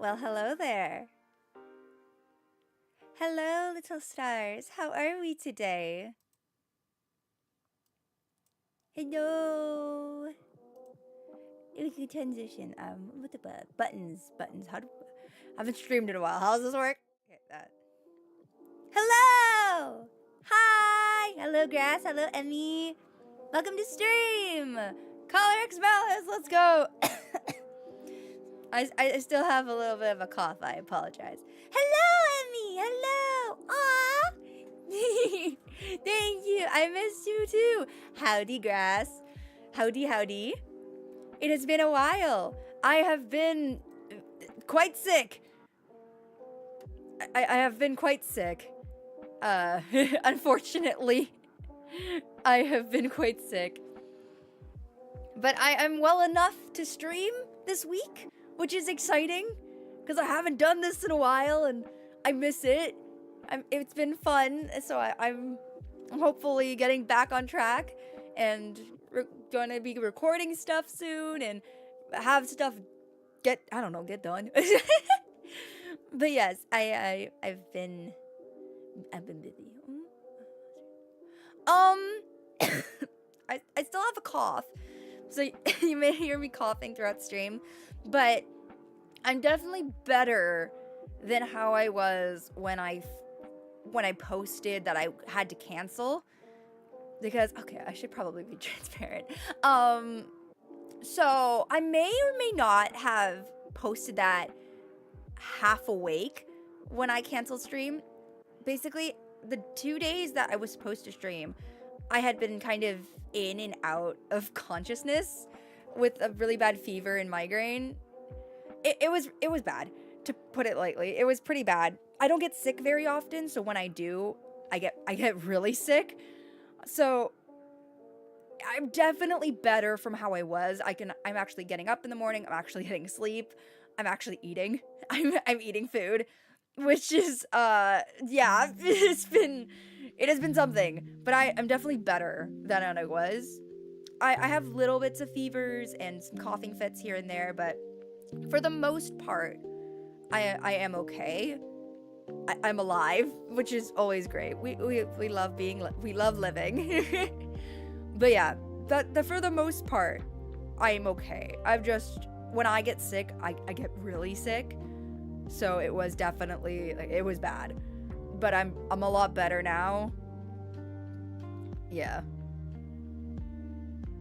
Well, hello there. Hello, little stars. How are we today? Hello. It was a transition. What the buttons? How do I haven't streamed in a while. How does this work? Okay, that. Hello. Hi. Hello, Grass. Hello, Emmy. Welcome to stream. Caller X Malice. Let's go. I still have a little bit of a cough. I apologize. Hello, Emmy. Hello. Aw. Thank you. I missed you too. Howdy, Grass. Howdy, howdy. It has been a while. I have been quite sick. I have been quite sick. Unfortunately, I have been quite sick. But I am well enough to stream this week, which is exciting because I haven't done this in a while and I miss it. It's been fun, so I'm hopefully getting back on track and going to be recording stuff soon and have stuff get done. But yes, I've been busy. I still have a cough, so you may hear me coughing throughout stream, but I'm definitely better than how I was when I posted that I had to cancel. Because, okay, I should probably be transparent. So I may or may not have posted that half awake when I canceled stream. Basically, the 2 days that I was supposed to stream, I had been kind of in and out of consciousness with a really bad fever and migraine. It was bad, to put it lightly. It was pretty bad. I don't get sick very often, so when I do, I get really sick. So I'm definitely better from how I was. I'm actually getting up in the morning. I'm actually getting sleep. I'm actually eating. I'm eating food, which is yeah, it has been something. But I'm definitely better than I was. I have little bits of fevers and some coughing fits here and there, but for the most part, I am okay. I'm alive, which is always great. We love we love living. But yeah, for the most part, I'm okay. I've just, when I get sick, I get really sick. So it was definitely, it was bad. But I'm a lot better now. Yeah.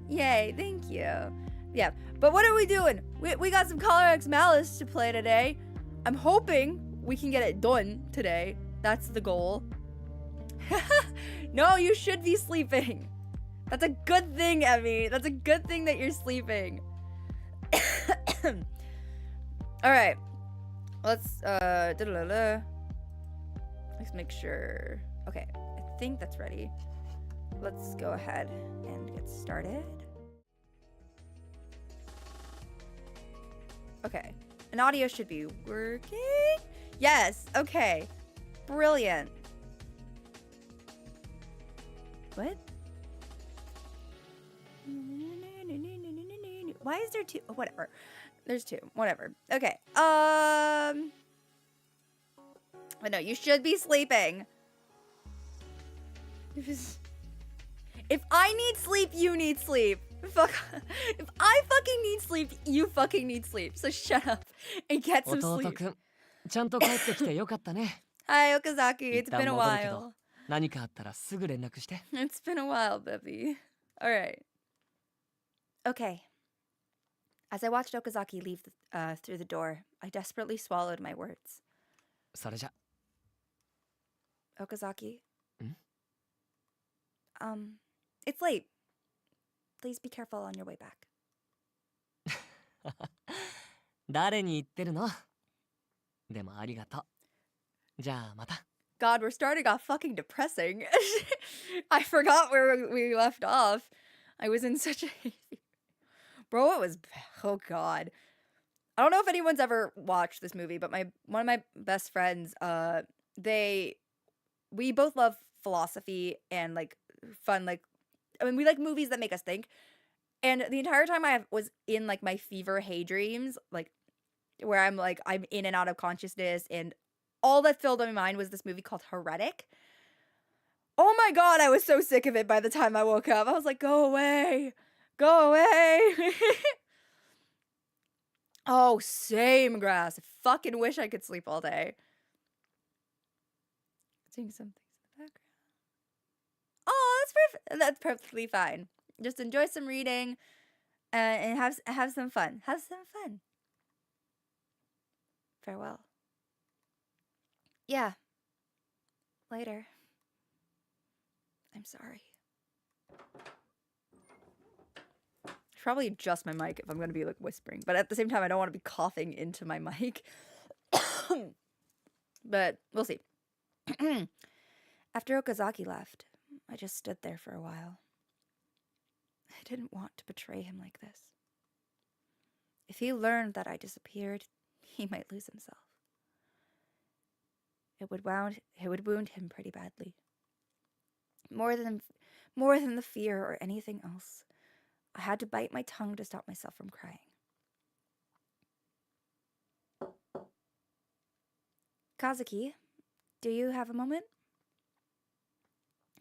Yay, thank you. Yeah, but what are we doing? We got some Caller X Malice to play today. I'm hoping we can get it done today. That's the goal. No, you should be sleeping. That's a good thing, Emmy. That's a good thing that you're sleeping. Alright. Let's make sure. Okay, I think that's ready. Let's go ahead and get started. Okay, an audio should be working. Yes, okay. Brilliant. What? Why is there two? Oh, whatever. There's two. Whatever. Okay. But no, you should be sleeping. If I need sleep, you need sleep. Fuck. If I fucking need sleep, you fucking need sleep. So shut up and get some sleep. Hi, Okazaki. It's been a while. It's been a while, baby. Alright. Okay. As I watched Okazaki leave through the door, I desperately swallowed my words. Okazaki? It's late. Please be careful on your way back. God, we're starting off fucking depressing. I forgot where we left off. I was in such a... Bro, it was... Oh, God. I don't know if anyone's ever watched this movie, but one of my best friends, we both love philosophy and, like, fun, like... I mean, we like movies that make us think. And the entire time I was in, like, my fever hay dreams, like, where I'm in and out of consciousness, and all that filled my mind was this movie called Heretic. Oh my god, I was so sick of it by the time I woke up. I was like, go away. Go away. Oh, same, Grass. I fucking wish I could sleep all day. Seeing some things in the background. Oh, that's perfectly fine. Just enjoy some reading and have some fun. Have some fun. Farewell. Yeah. Later. I'm sorry. Probably adjust my mic if I'm going to be whispering, but at the same time I don't want to be coughing into my mic. But we'll see. After Okazaki left, I just stood there for a while. I didn't want to betray him like this. If he learned that I disappeared, he might lose himself. It would wound him pretty badly. More than the fear or anything else, I had to bite my tongue to stop myself from crying. Okazaki, do you have a moment?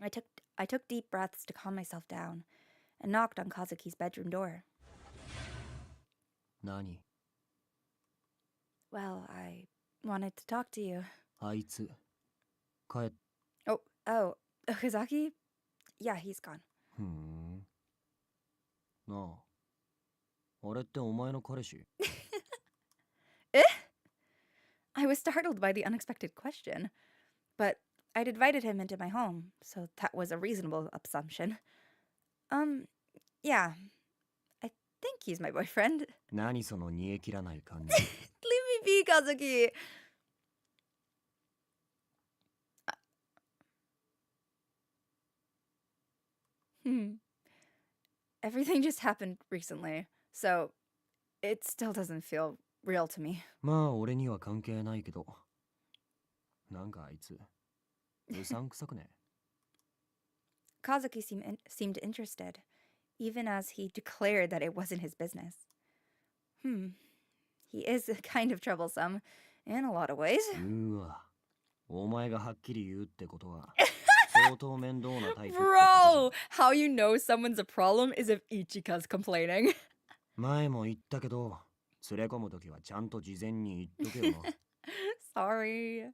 I took deep breaths to calm myself down and knocked on Okazaki's bedroom door. Nani? Well, I wanted to talk to you. あいつ帰っ Oh, Okazaki? Yeah, he's gone. ふんなああれってお前の彼氏 Eh? I was startled by the unexpected question, but I'd invited him into my home, so that was a reasonable assumption. Yeah, I think he's my boyfriend. 何その煮え切らない感じ Leave me be, Okazaki. Everything just happened recently, so it still doesn't feel real to me. まあ俺には関係ないけどなんかあいつうさんくさくね Okazaki seemed interested, even as he declared that it wasn't his business. He is kind of troublesome in a lot of ways. うわお前がはっきり言うってことは相当面倒なタイプってことじゃん Bro, how you know someone's a problem is if Ichika's complaining. 前も言ったけど連れ込むときはちゃんと事前に言っとけよな Sorry.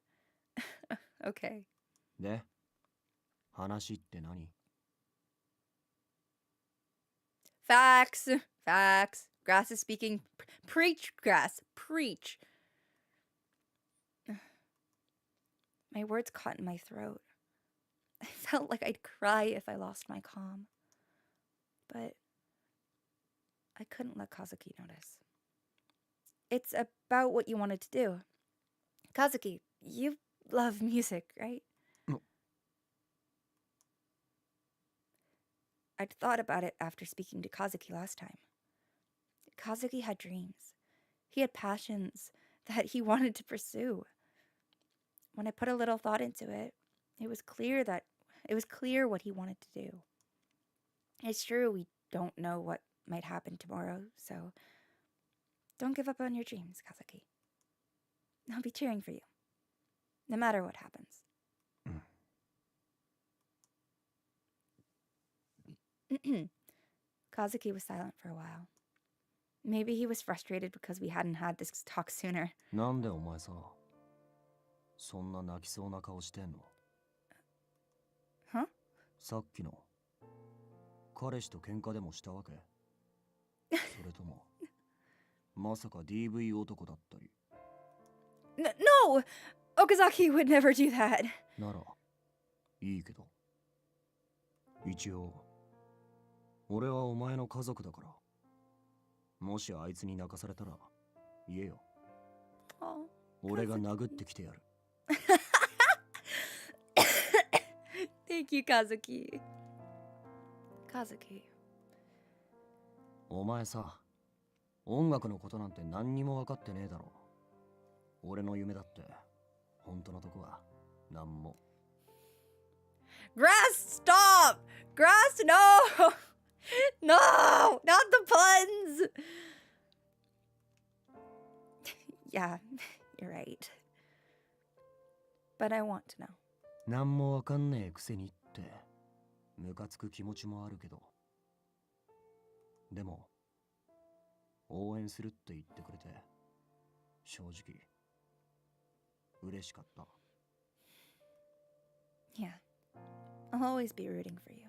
Okay. で話って何 Facts. Grass is speaking. Preach, Grass. Preach. My words caught in my throat. I felt like I'd cry if I lost my calm. But I couldn't let Okazuki notice. It's about what you wanted to do. Okazuki, you love music, right? I'd thought about it after speaking to Okazuki last time. Okazuki had dreams. He had passions that he wanted to pursue. When I put a little thought into it, it was clear what he wanted to do. It's true we don't know what might happen tomorrow, so don't give up on your dreams, Okazuki. I'll be cheering for you, no matter what happens. Okazuki was silent for a while. Maybe he was frustrated because we hadn't had this talk sooner. なんでお前さそんな泣きそうな顔してんの Huh? さっきの彼氏と喧嘩でもしたわけそれともまさか DV 男だったり No! Okazaki would never do that. ならいいけど一応俺はお前の家族だからもしあいつに泣かされたら言えよ Oh, 俺が殴ってきてやる Thank you, Okazuki. Okazuki. お前さ音楽のことなんて何にも分かってねえだろ俺の夢だって本当のとこは何も Grass, stop! Grass, no! No! Not the puns! Yeah, you're right. But I want to know. なんもわかんねえくせにってムカつく気持ちもあるけど、でも応援するって言ってくれて正直嬉しかった。 Yeah, I'll always be rooting for you.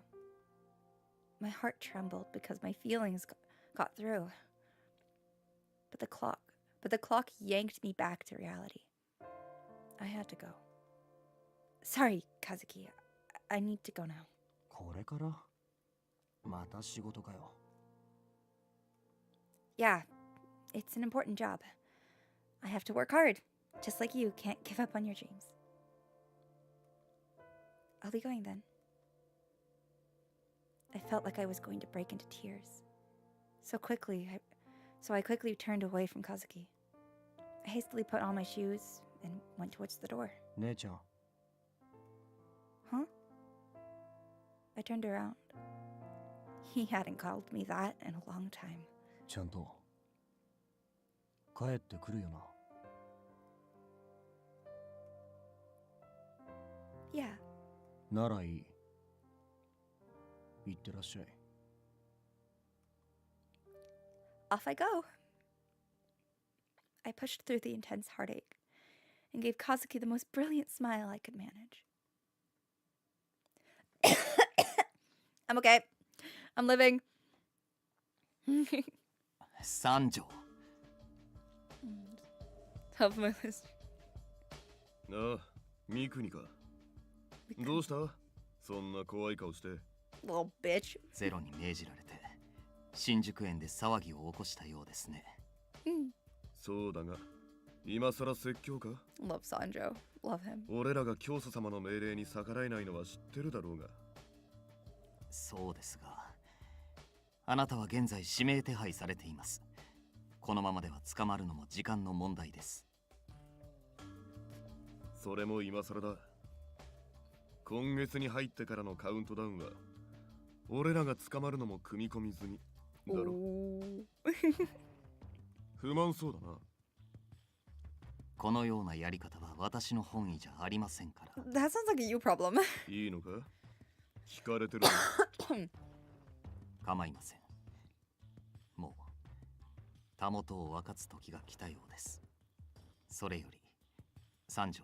My heart trembled because my feelings got through. But the clock yanked me back to reality. I had to go. Sorry, Kazuki. I need to go now. これからまた仕事かよ。 Yeah, it's an important job. I have to work hard. Just like you can't give up on your dreams. I'll be going then. I felt like I was going to break into tears. So I quickly turned away from Kazuki. I hastily put on my shoes and went towards the door. 姉ちゃん、 Huh? I turned around. He hadn't called me that in a long time. ちゃんと帰ってくるよな。 Yeah. ならいい。行ってらっしゃい。 Off I go. I pushed through the intense heartache and gave Kazuki the most brilliant smile I could manage. I'm okay. I'm living. 三条。 Top of my list. ああ、ミクニか。どうした？そんな怖い顔して。 Little bitch. ゼロに命じられて新宿園で騒ぎを起こしたようですね。そうだが、今さら説教か？ Love Sanjo. Love him. 俺らが教祖様の命令に逆らえないのは知ってるだろうが。そうですが、あなたは現在指名手配されています。このままでは捕まるのも時間の問題です。それも今さらだ。今月に入ってからのカウントダウンは、俺らが捕まるのも組み込み済みだろ。不満そうだな。このようなやり方は私の本意じゃありませんから。 That sounds like a you problem. いいのか？聞かれてるの？構いません。もうたもとを分かつ時が来たようです。それより三条、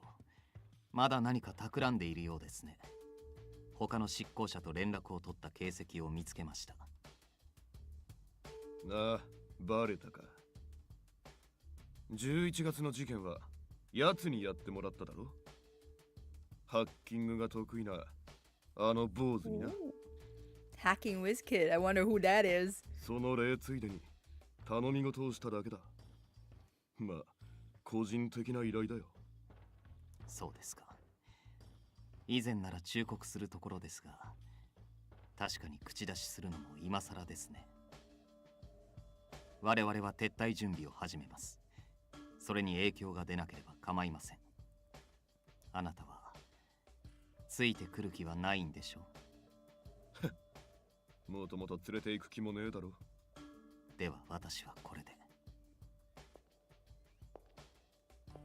まだ何か企んでいるようですね。他の執行者と連絡を取った形跡を見つけました。なあ、バレたか。11月の事件は奴にやってもらっただろ。ハッキングが得意なあの坊主にな。 Hacking whiz kid. I wonder who that is. その例ついでに頼み事をしただけだ。まあ、個人的な依頼だよ。そうですか。以前なら忠告するところですが、確かに口出しするのも今更ですね。我々は撤退準備を始めます。それに影響が出なければ構いません。あなたはついてくる気はないんでしょう。もともと連れて行く気もねえだろ。では私はこれで。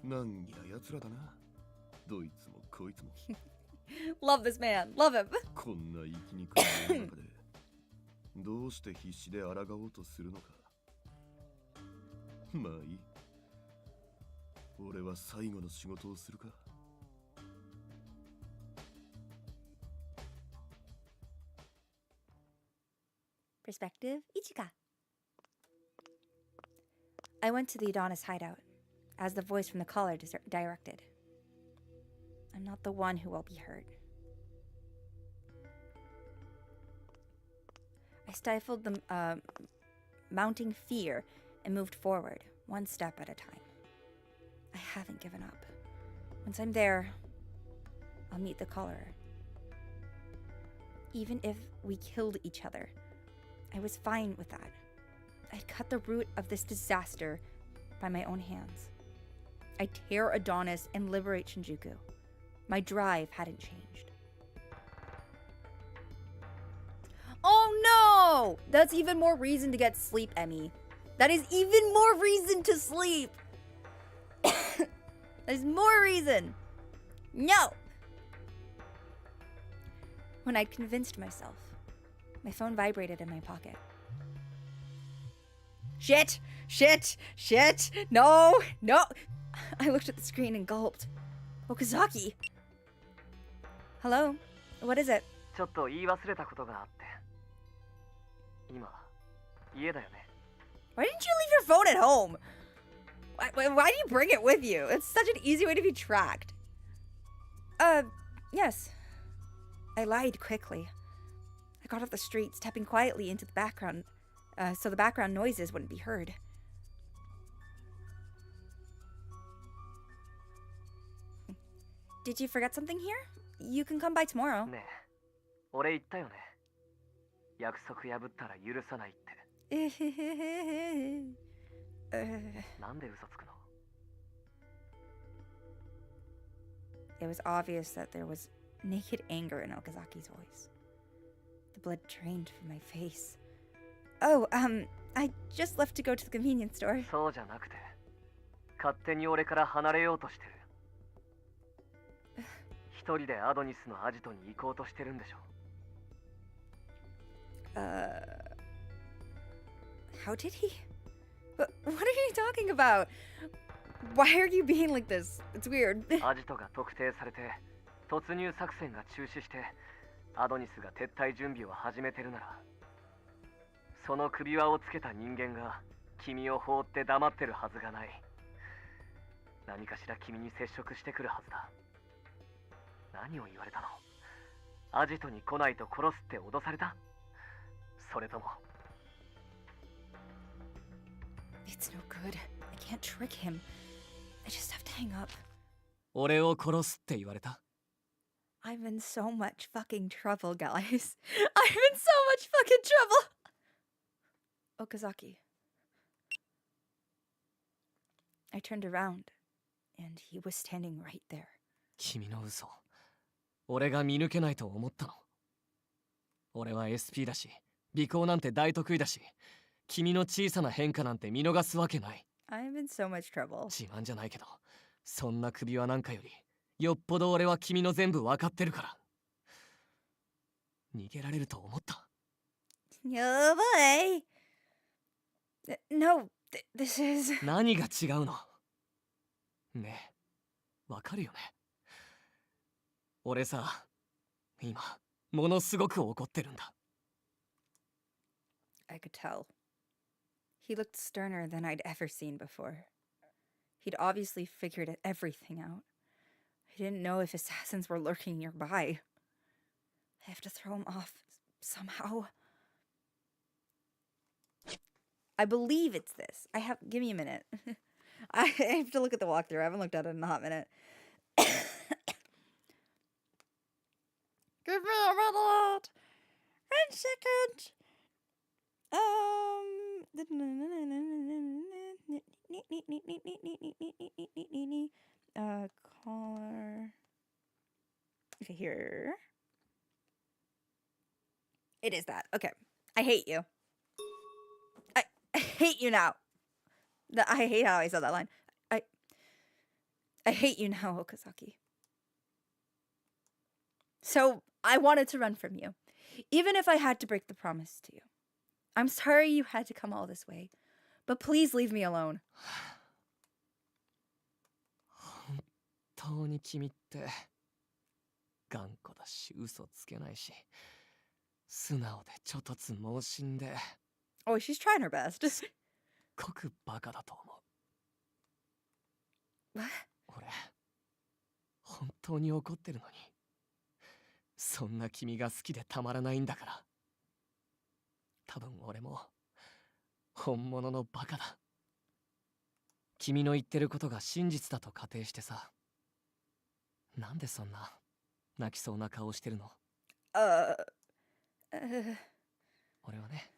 なんや奴らだな。どいつもこいつも。Love this man. Love him. こんな生きにくい世の中でどうして必死で抗おうとするのか。まあいい。俺は最後の仕事をするか。Perspective Ichika. I went to the Adonis hideout, as the voice from the caller directed. I'm not the one who will be hurt. I stifled the mounting fear and moved forward, one step at a time. I haven't given up. Once I'm there, I'll meet the caller. Even if we killed each other, I was fine with that. I'd cut the root of this disaster by my own hands. I'd tear Adonis and liberate Shinjuku. My drive hadn't changed. Oh no! That's even more reason to get sleep, Emmy. That is even more reason to sleep! There's more reason. No. When I'd convinced myself, my phone vibrated in my pocket. Shit! Shit! Shit! No! No! I looked at the screen and gulped. Okazaki! Hello? What is it? ちょっと言い忘れたことがあって。今、家だよね。Why didn't you leave your phone at home? Why do you bring it with you? It's such an easy way to be tracked. Yes. I lied quickly. I got off the street, stepping quietly into the background, so the background noises wouldn't be heard. Did you forget something here? You can come by tomorrow. ねえ、俺言ったよね。約束破ったら許さないって。なんで嘘つくの？ It was obvious that there was naked anger in Okazaki's voice. The blood drained from my face. Oh, I just left to go to the convenience store. そうじゃなくて、勝手に俺から離れようとしてる。一人でアドニスのアジトに行こうとしてるんでしょ。How did he? What are you talking about? Why are you being like this? It's weird. アジトが特定されて、突入作戦が中止して、アドニスが撤退準備を始めてるなら、その首輪をつけた人間が君を放って黙ってるはずがない。何かしら君に接触してくるはずだ。何を言われたの？アジトに来ないと殺すって脅された？それとも。It's no good. I can't trick him. I just have to hang up. 俺を殺すって言われた。 I'm in so much fucking trouble, guys. I'm in so much fucking trouble. Okazaki. I turned around, and he was standing right there. 君の嘘。俺が見抜けないと思ったの。俺は SP だし、尾行なんて大得意だし、君の小さな変化なんて見逃すわけない。I'm in so much trouble. 自慢じゃないけど、そんな首輪なんかより、よっぽど俺は君の全部わかってるから。逃げられると思った。Oh boy. No, this is... 何が違うの？ねえ、わかるよね。俺さ、今、ものすごく怒ってるんだ。I could tell. He looked sterner than I'd ever seen before. He'd obviously figured everything out. I didn't know if assassins were lurking nearby. I have to throw him off somehow. I believe it's this. Give me a minute. I have to look at the walkthrough. I haven't looked at it in a hot minute. Give me a minute. 1 second. Caller. Okay, here. It is that. Okay. I hate you. I hate you now. I hate how I said that line. I hate you now, Okazaki. So, I wanted to run from you, even if I had to break the promise to you. I'm sorry you had to come all this way, but please leave me alone. 本当に君って頑固だし嘘つけないし素直でちょ突猛進で Oh, she's trying her best. すっごくバカだと思う。 What? 俺本当に怒ってるのにそんな君が好きでたまらないんだから。多分俺も本物のバカだ。君の言ってることが真実だと仮定してさ。なんでそんな泣きそうな顔してるの？俺はね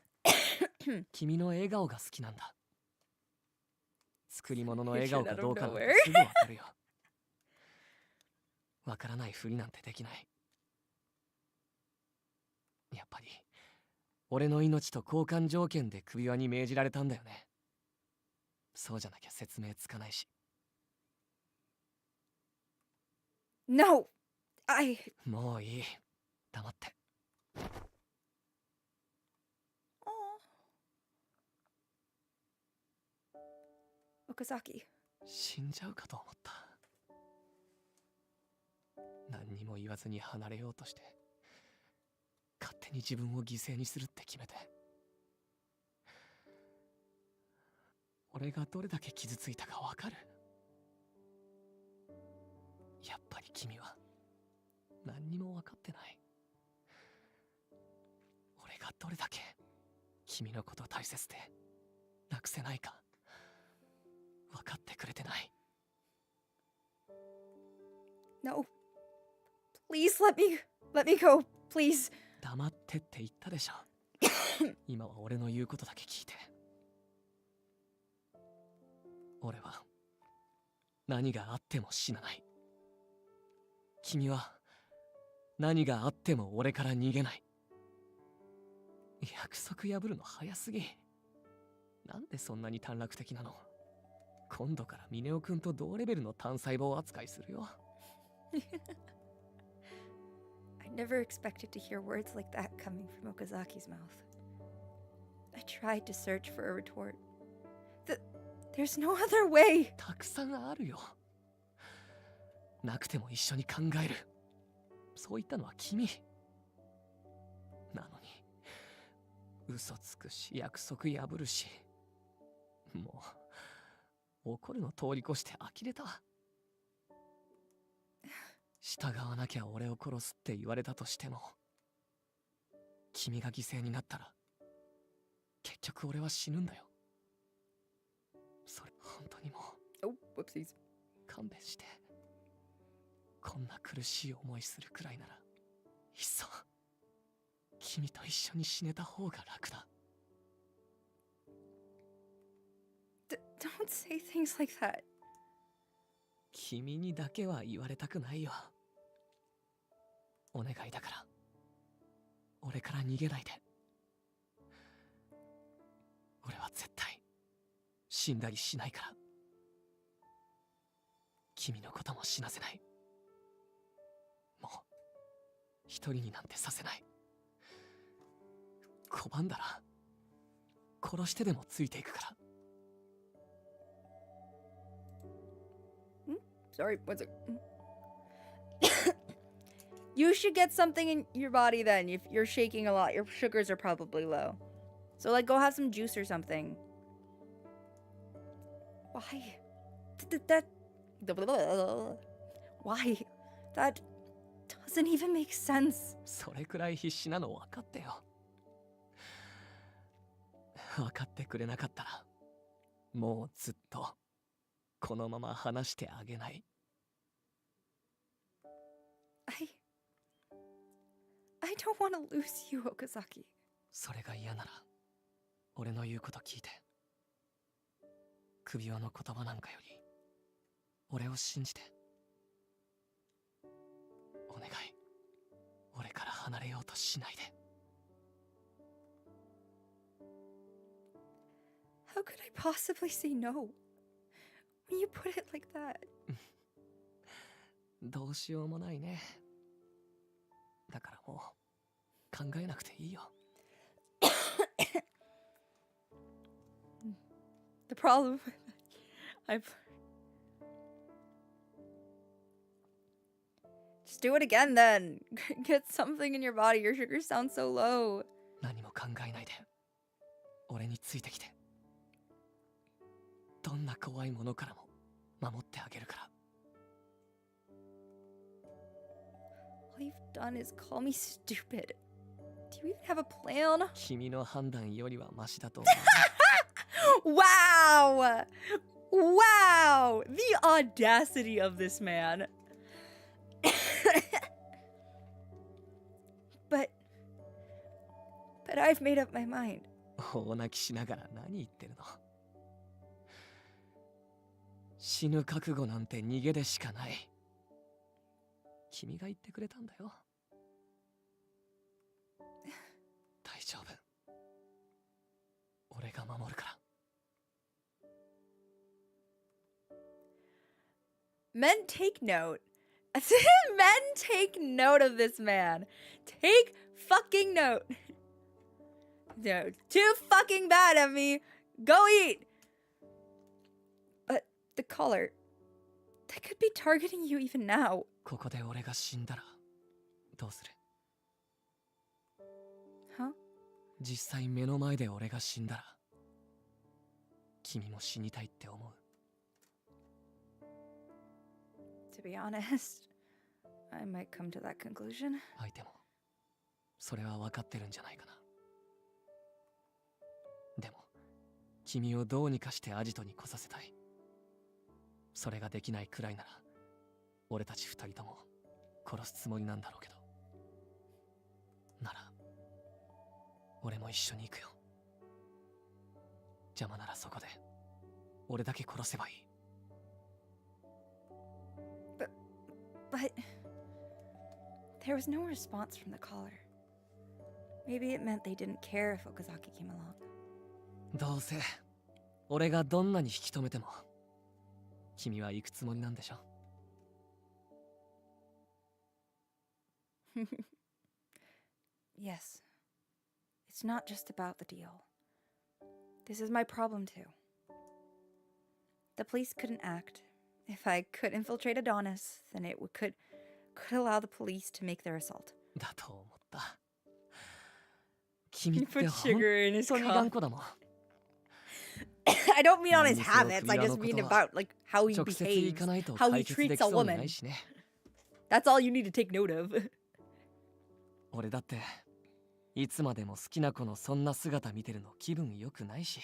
君の笑顔が好きなんだ。作り物の笑顔かどうかなんてすぐわかるよ。わからないふりなんてできない。やっぱり俺の命と交換条件で首輪に命じられたんだよね。そうじゃなきゃ説明つかないし。No, もういい。黙って。Okazaki. 死んじゃうかと思った。何にも言わずに離れようとして、勝手に自分を犠牲にするって決めて。俺がどれだけ傷ついたかわかる？やっぱり君は何にも分かってない。俺がどれだけ君のこと大切でなくせないか分かってくれてない。 No. Please let me go. Please. 黙ってって言ったでしょ。今は俺の言うことだけ聞いて。俺は何があっても死なない。君は何があっても俺から逃げない。約束破るの早すぎ。なんでそんなに短絡的なの？今度からミネオ君と同レベルの単細胞扱いするよ。I never expected to hear words like that coming from Okazaki's mouth. I tried to search for a retort. There's no other way. たくさんあるよ。なくても一緒に考える。そう言ったのは君。なのに嘘つくし約束破るし、もう怒るの通り越して呆れた。従わなきゃ俺を殺すって言われたとしても、君が犠牲になったら結局俺は死ぬんだよ。それ本当にもう Oh, whoopsies. 勘弁して。こんな苦しい思いするくらいならいっそ君と一緒に死ねた方が楽だ。Don't say things like that. 君にだけは言われたくないよ。お願いだから俺から逃げないで。俺は絶対死んだりしないから。君のことも死なせない。もう一人になんてさせない。拒んだら殺してでもついていくから。Sorry, what's it? You should get something in your body then. If you're shaking a lot, your sugars are probably low. So, like, go have some juice or something. Why? Why? That doesn't even make sense. それくらい必死なの分かってよ。分かってくれなかったらもうずっとこのまま話してあげない。I don't want to lose you, Okazaki. それが嫌なら俺の言うこと聞いて。首輪の言葉なんかより俺を信じて。お願い、俺から離れようとしないで。 How could I possibly say no when you put it like that? どうしようもないね。だからもう考えなくていいよ。The problem with I've just do it again then. Get something in your body. Your sugars sound so low. 何も考えないで俺についてきて。どんな怖いものからも守ってあげるから。 All you've done is call me stupid. Do you even have a plan? 君の判断よりはマシだと Wow! Wow! The audacity of this man. But I've made up my mind. 大泣きしながら何言ってるの。死ぬ覚悟なんて逃げでしかない。君が言ってくれたんだよ。大丈夫。俺が守るから。 Men take note Men, take note of this man. Take fucking note. No, too fucking bad at me. Go eat. But the collar, they could be targeting you even now. ここで俺が死んだらどうする？ Huh? 実際目の前で俺が死んだら君も死にたいって思う？ To be honest, I might come to that conclusion. 相手もそれは分かってるんじゃないかな。でも君をどうにかしてアジトに来させたい。それができないくらいなら俺たち二人とも殺すつもりなんだろうけど。なら俺も一緒に行くよ。邪魔ならそこで俺だけ殺せばいい。 But there was no response from the caller. Maybe it meant they didn't care if Okazaki came along. どうせ俺がどんなに引き止めても君は行くつもりなんでしょ。 Yes. It's not just about the deal. This is my problem too. The police couldn't act. If I could infiltrate Adonis, then it could allow the police to make their assault. だと思った。君っ He て put 本 sugar in his 当に cup. 頑固だもん。 I don't mean on his Malice habits. I just を mean 首輪のことは about like how he 直接行 behaves, かないと how he 解決で treats き a そうにな woman. いしね。 That's all you need to take note of. 俺だっていつまでも好きな子のそんな姿見てるの気分良くないし。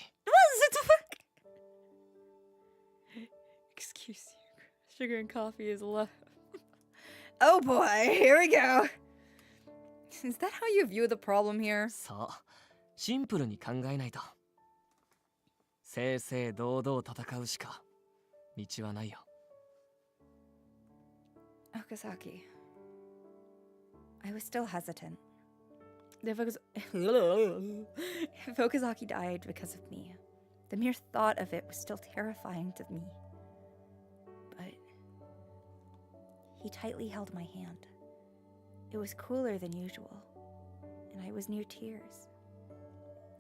Excuse you. Sugar and coffee is love. Oh boy, here we go. Is that how you view the problem here? そう、シンプルに考えないと。正々堂々戦うしか道はないよ。 Okazaki. I was still hesitant. If Okazaki died because of me, the mere thought of it was still terrifying to me. But he tightly held my hand. It was cooler than usual, and I was near tears.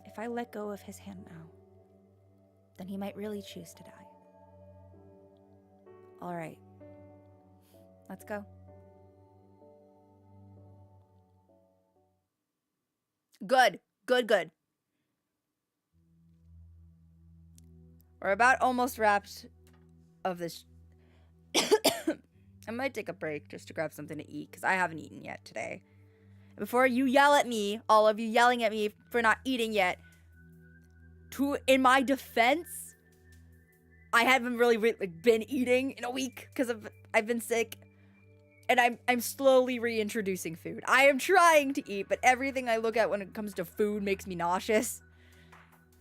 If I let go of his hand now, then he might really choose to die. All right. Let's go. Good. Good. We're about almost wrapped of this. I might take a break just to grab something to eat because I haven't eaten yet today. Before you yell at me, all of you yelling at me for not eating yet, in my defense, I haven't really been eating in a week because I've been sick. And I'm slowly reintroducing food. I am trying to eat, but everything I look at when it comes to food makes me nauseous.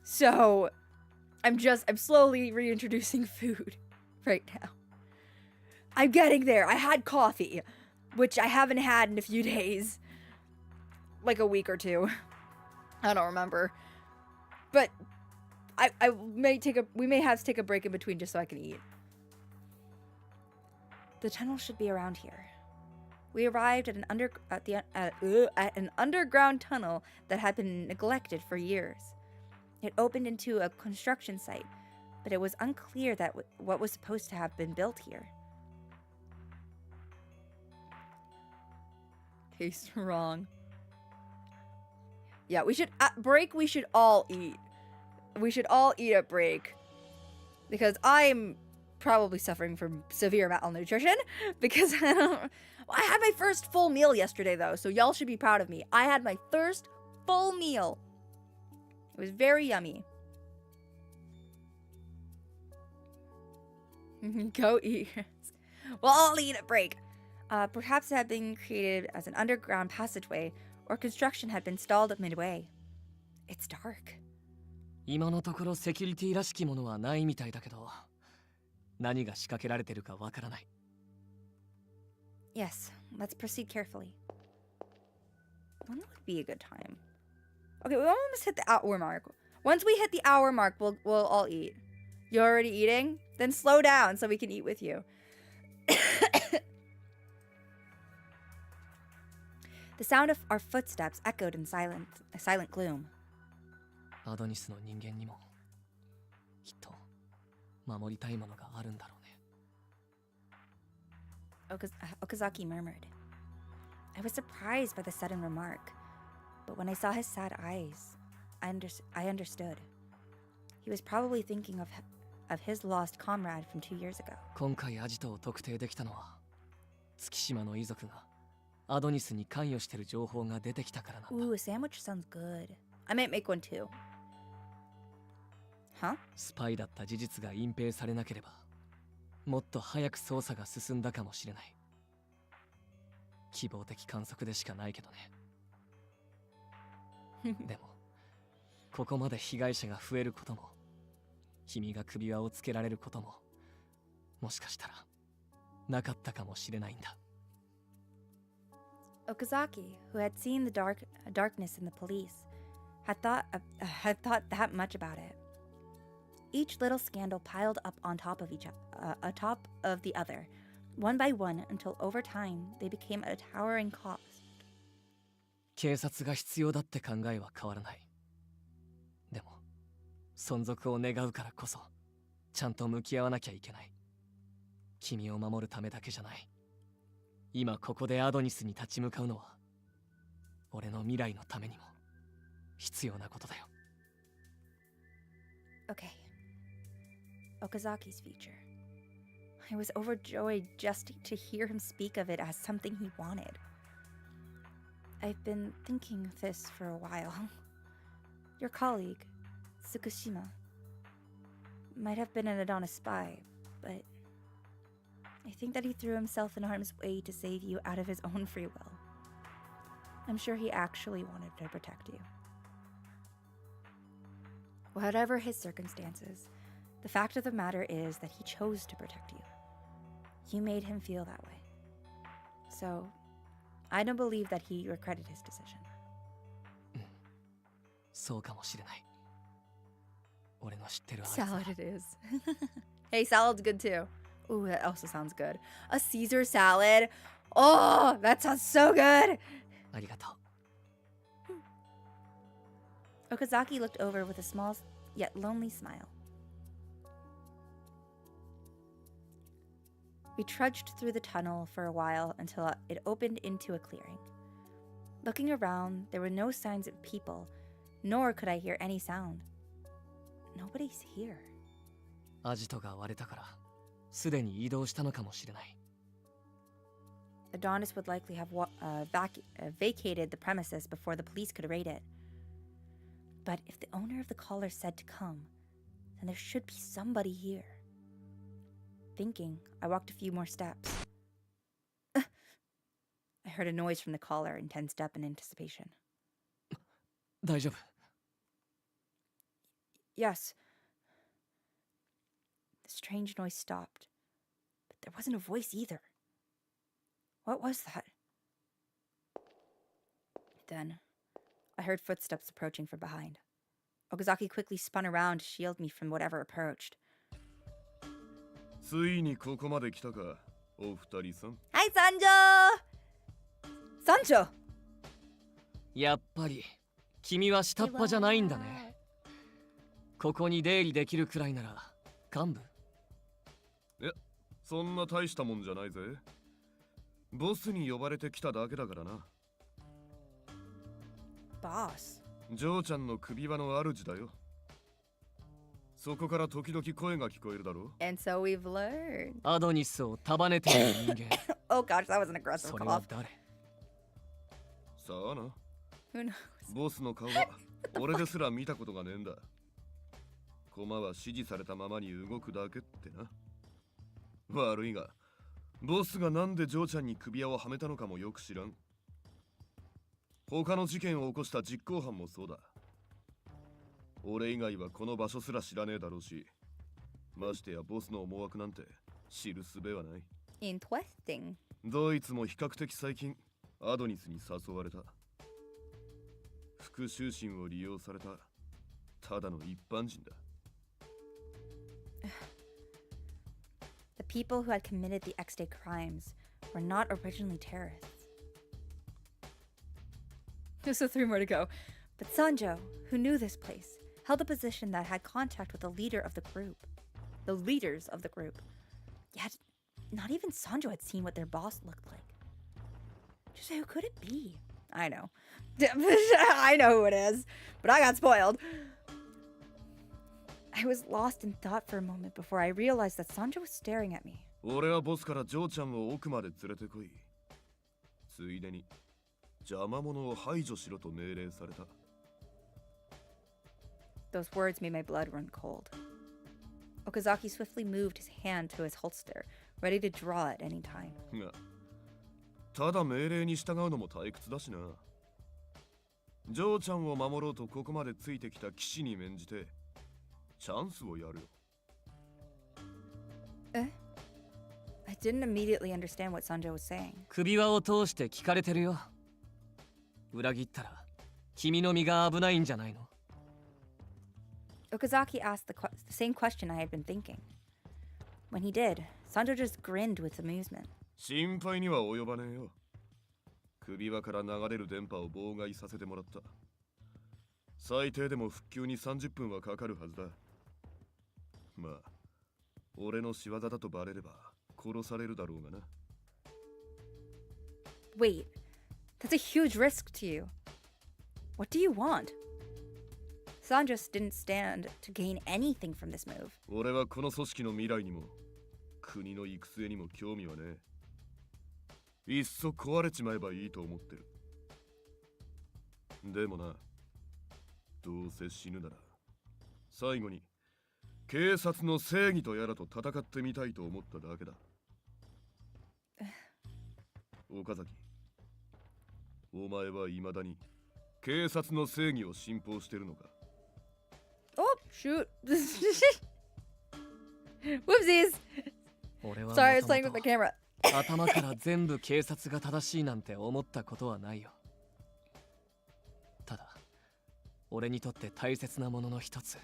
So I'm slowly reintroducing food right now. I'm getting there. I had coffee, which I haven't had in a few days. Like a week or two. I don't remember. But we may have to take a break in between just so I can eat. The tunnel should be around here. We arrived at an underground tunnel that had been neglected for years. It opened into a construction site, but it was unclear that what was supposed to have been built here. Tastes wrong. Yeah, we should at break. We should all eat. We should all eat at break because I'm probably suffering from severe malnutrition because I had my first full meal yesterday though, so y'all should be proud of me. I had my first full meal. It was very yummy. Go eat. We'll all eat at break. Perhaps it had been created as an underground passageway, or construction had been stalled midway. It's dark. 今のところセキュリティらしきものはないみたいだけど、何が仕掛けられてるかわからない。Yes, let's proceed carefully. When would be a good time? Okay, we almost hit the hour mark. Once we hit the hour mark, we'll all eat. You already eating? Then slow down so we can eat with you. The sound of our footsteps echoed in silent gloom. アドニスの人間にもきっと守りたいものがあるんだろうね。Okazaki murmured. I was surprised by the sudden remark, but when I saw his sad eyes, I understood. He was probably thinking of his lost comrade from 2 years ago. 今回アジトを特定できたのは月島の遺族がアドニスに関与してる情報が出てきたからなんだ。 Ooh, a sandwich sounds good. I might make one too. Huh? スパイだった事実が隠蔽されなければもっと早く捜査が進んだかもしれない。希望的観測でしかないけどね。でもここまで被害者が増えることも君が首輪をつけられることももしかしたらなかったかもしれないんだ。 Okazaki, who had seen the darkness in the police, had thought that much about it. Each little scandal piled up on top of atop of the other, one by one, until over time they became a towering cost. 警察が必要だって考えは変わらない。でも存続を願うからこそちゃんと向き合わなきゃいけない。君を守るためだけじゃない。今ここでアドニスに立ち向かうのは俺の未来のためにも必要なことだよ。 Okay. Okazaki's future. I was overjoyed just to hear him speak of it as something he wanted. I've been thinking of this for a while. Your colleague, Tsukushima, might have been an Adonis spy, but I think that he threw himself in harm's way to save you out of his own free will. I'm sure he actually wanted to protect you. Whatever his circumstances, the fact of the matter is that he chose to protect you. You made him feel that way. So, I don't believe that he regretted his decision. そうかもしれない。俺の知ってるあいつ Salad it is. Hey, salad's good too. Ooh, that also sounds good. A Caesar salad. Oh, that sounds so good. ありがとう。 Okazaki looked over with a small yet lonely smile. We trudged through the tunnel for a while until it opened into a clearing. Looking around, there were no signs of people, nor could I hear any sound. Nobody's here. アジトが割れたからすでに移動したのかもしれない。 Adonis would likely have vacated the premises before the police could raid it. But if the owner of the collar said to come, then there should be somebody here. Thinking, I walked a few more steps. I heard a noise from the collar and tensed up in anticipation. 大丈夫。 Yes. The strange noise stopped, but there wasn't a voice either. What was that? Then, I heard footsteps approaching from behind. Okazaki quickly spun around to shield me from whatever approached. ついにここまで来たか、お二人さん。Hi, Sanjo! Sanjo! やっぱり君は下っ端じゃないんだね。ここに出入りできるくらいなら幹部。いや、そんな大したもんじゃないぜ。ボスに呼ばれてきただけだからな。Boss. ジョーちゃんの首輪の主だよ。そこから時々声が聞こえるだろ。 And so we've learned. アドニスを束ねている人間。 Oh gosh, that was an aggressive それは cough. 誰？さあな。 Who knows? ボスの顔は俺ですら見たことがねえんだ。コマは指示されたままに動くだけってな。悪いが、ボスがなんでジョーちゃんに首輪をはめたのかもよく知らん。他の事件を起こした実行犯もそうだ。俺以外はこの場所すら知らねえだろうし、ましてやボスの思惑なんて知るすべはない。Interesting. ドイツも比較的最近アドニスに誘われた。復讐心を利用されたただの一般人だ。The people who had committed the X-Day crimes were not originally terrorists. So 3 more to go. But Sanjo, who knew this place, held a position that had contact with the leader of the group. The leaders of the group. Yet, not even Sanjo had seen what their boss looked like. Just who could it be? I know. I know who it is, but I got spoiled. I was lost in thought for a moment before I realized that Sanjo was staring at me. 俺はボスからジョーちゃんを奥まで連れてこい。ついでに邪魔者を排除しろと命令された。Those words made my blood run cold. Okazaki swiftly moved his hand to his holster, ready to draw at any time. が、ただ命令に従うのも退屈だしな。ジョーちゃんを守ろうとここまでついてきた騎士に免じて、チャンスをやるよ。I didn't immediately understand what Sanjo was saying. 首輪を通して聞かれてるよ。裏切ったら君の身が危ないんじゃないの？ Okazaki asked the same question I had been thinking. When he did, Sanjo just grinned with amusement. 心配には及ばねえよ。首輪から流れる電波を妨害させてもらった。最低でも復旧に30分はかかるはずだ。まあ、俺の仕業だとバレれば殺されるだろうがな。Wait, that's a huge risk to you. What do you want? Sanjo didn't stand to gain anything from this move. 俺はこの組織の未来にも国の行く末にも興味はねえ。いっそ壊れちまえばいいと思ってる。でもな、どうせ死ぬなら最後に警察の正義とやらと戦ってみたいと思っただけだ。岡崎、お前は未だに警察の正義を信奉してるのか？ Oh, shoot. Whoopsies. 俺は Sorry, I was 元々 playing with the camera. 頭から全部警察が正しいなんて思ったことはないよ。ただ、俺にとって大切なものの一つ。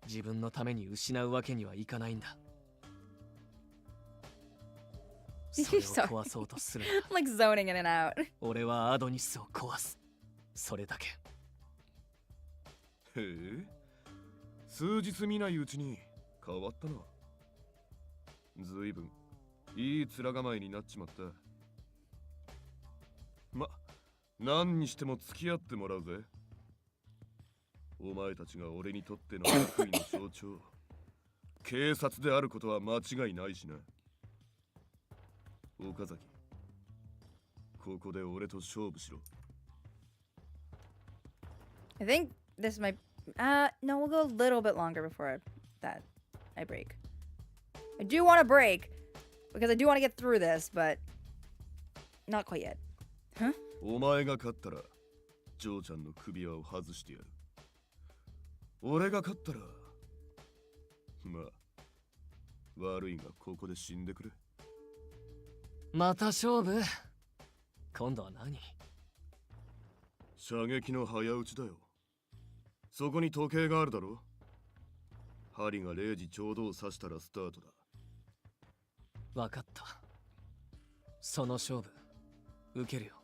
自分のために失うわけにはいかないんだ。それを壊そうとするなら I'm like zoning in and out. 俺はアドニスを壊す。それだけ。へえ、数日見ないうちに変わったな。ずいぶんいい面構えになっちまった。ま、何にしても付き合ってもらうぜ。お前たちが俺にとっての悪意の象徴、警察であることは間違いないしな。岡崎、ここで俺と勝負しろ。I think this might. No, we'll go a little bit longer before I break. I do want to break because I do want to get through this, but not quite yet. Huh? お前が勝ったらジョーちゃんの首輪を外してやる。俺が勝ったらまあ悪いがここで死んでくれ。また勝負？今度は何？射撃の早撃ちだよ。そこに時計があるだろ。針が0時ちょうどを指したらスタートだ。わかった。その勝負受けるよ。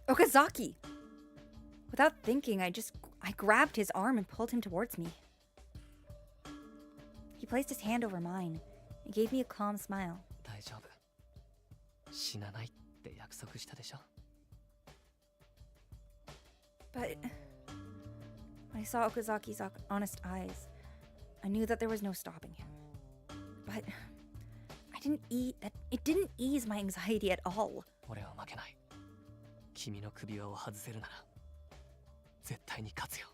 Okazaki! Without thinking, I grabbed his arm and pulled him towards me. He placed his hand over mine and gave me a calm smile. 大丈夫。死なないって約束したでしょ。But when I saw Okazaki's honest eyes, I knew that there was no stopping him. But it didn't ease my anxiety at all. 俺は負けない。君の首輪を外せるなら絶対に勝つよ。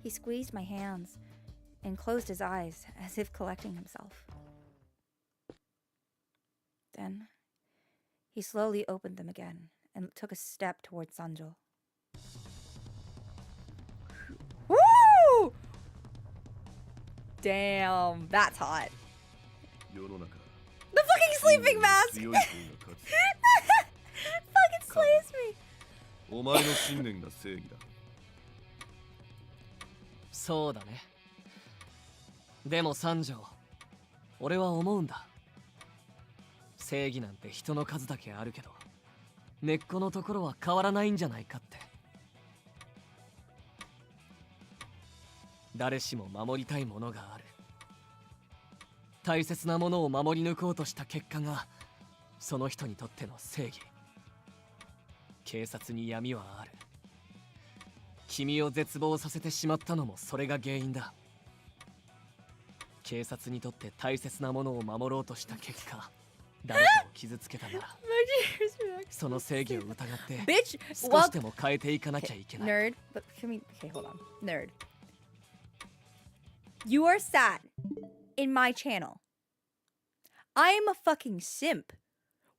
He squeezed my hands and closed his eyes as if collecting himself. Then he slowly opened them again and took a step towards Sanjo. Woo! Damn, that's hot. 世の中 The fucking sleeping mask! 強い方が勝つ。 Fucking slays me. お前の信念が正義だ。そうだね。でも三条、俺は思うんだ。正義なんて人の数だけあるけど、根っこのところは変わらないんじゃないかって。誰しも守りたいものがある。大切なものを守り抜こうとした結果がその人にとっての正義。警察に闇はある。君を絶望させてしまったのもそれが原因だ。警察にとって大切なものを守ろうとした結果、誰かを傷つけたならその正義を疑って Bitch, 少しでも変えていかなきゃいけない。 Nerd, but okay, hold on. Nerd. You are sad in my channel. I am a fucking simp.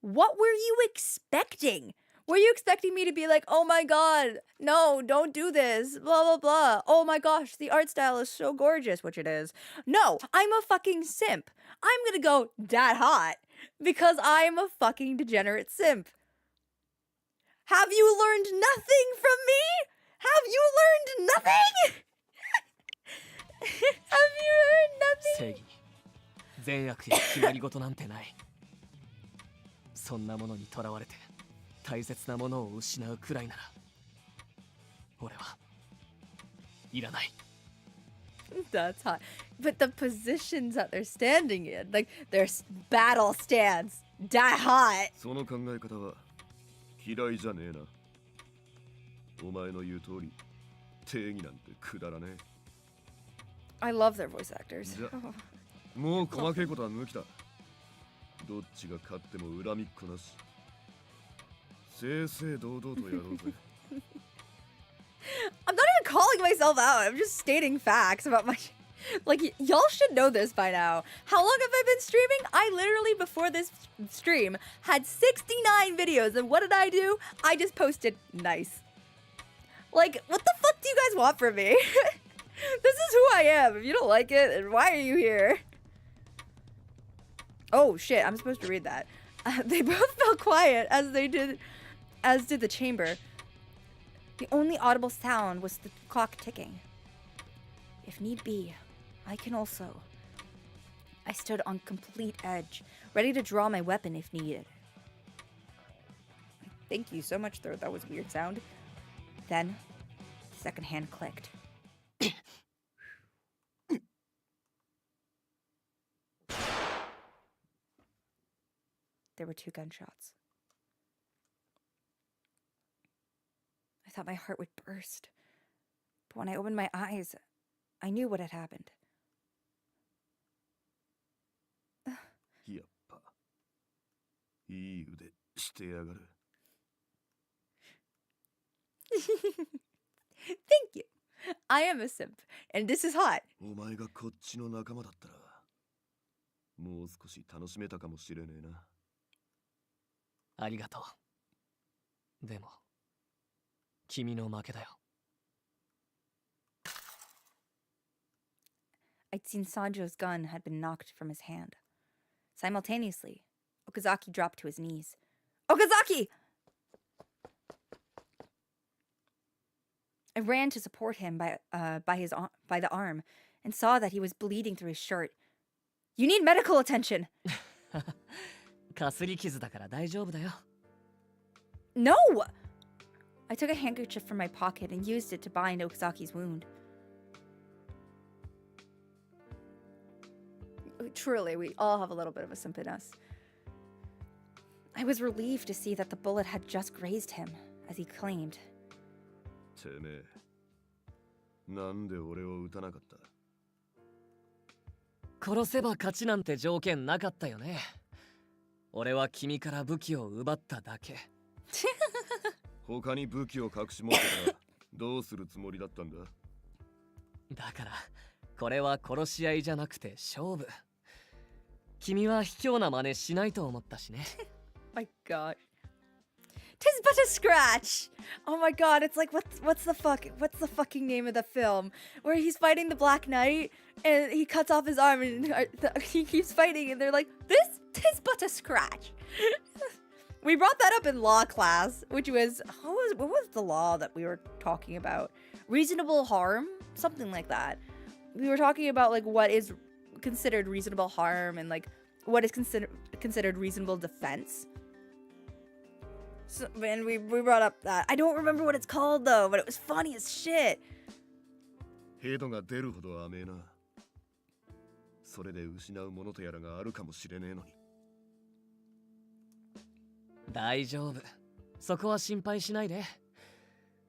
What were you expecting? Were you expecting me to be like, oh my god, no, don't do this, blah, blah, blah. Oh my gosh, the art style is so gorgeous, which it is. No, I'm a fucking simp. I'm gonna go that hot because I'm a fucking degenerate simp. Have you learned nothing from me? Have you learned nothing? Have you learned nothing? 正義に善悪や決まり事なんてない。そんなものにとらわれて大切なものを失うくらいなら俺はいらない。 That's hot. But the positions that they're standing in, like their battle stance, that hot. その考え方は嫌いじゃねえな。お前の言う通り定義なんてくだらね I love their voice actors. じゃもう細けいことは抜きだ。どっちが勝っても恨みっこなし。正々堂々とやろうぜ。I'm not even calling myself out. I'm just stating facts about my. Like, y'all should know this by now. How long have I been streaming? I literally, before this stream, had 69 videos. And what did I do? I just posted nice. Like, what the fuck do you guys want from me? This is who I am. If you don't like it, then why are you here? Oh, shit. I'm supposed to read that. They both fell quiet as did the chamber. The only audible sound was the clock ticking. If need be, I can also. I stood on complete edge, ready to draw my weapon if needed. Thank you so much, Third. That was a weird sound. Then, the second hand clicked. There were 2 gunshots. I thought my heart would burst. But when I opened my eyes, I knew what had happened. やっぱいい腕してやがる。Thank you. I am a simp, and this is hot. お前がこっちの仲間だったらもう少し楽しめたかもしれねえな。ありがとう。でも君の負けだよ。 I'd seen Sanjo's gun had been knocked from his hand. Simultaneously, Okazaki dropped to his knees. Okazaki! I ran to support him by the arm and saw that he was bleeding through his shirt. You need medical attention. かすり傷だから大丈夫だよ。 No! I took a handkerchief from my pocket and used it to bind Okazaki's wound. Truly, we all have a little bit of a simp in us. I was relieved to see that the bullet had just grazed him, as he claimed. てめえ、なんで俺を撃たなかった？殺せば勝ちなんて条件なかったよね。俺は君から武器を奪っただけ。他に武器を隠し持ってたらどうするつもりだったんだ？だからこれは殺し合いじゃなくて勝負。君は卑怯な真似しないと思ったしね。My God. Tis but a scratch. Oh my God, it's like what's the fucking name of the film where he's fighting the Black Knight and he cuts off his arm and he keeps fighting and they're like, this tis but a scratch. We brought that up in law class, which was what was the law that we were talking about? Reasonable harm, something like that. We were talking about like what is considered reasonable harm and like what is considered reasonable defense. So, and we brought up that. I don't remember what it's called though, but it was funny as shit. ヘドが出るほど甘えな。それで失うものとやらがあるかもしれねえのに。大丈夫。そこは心配しないで。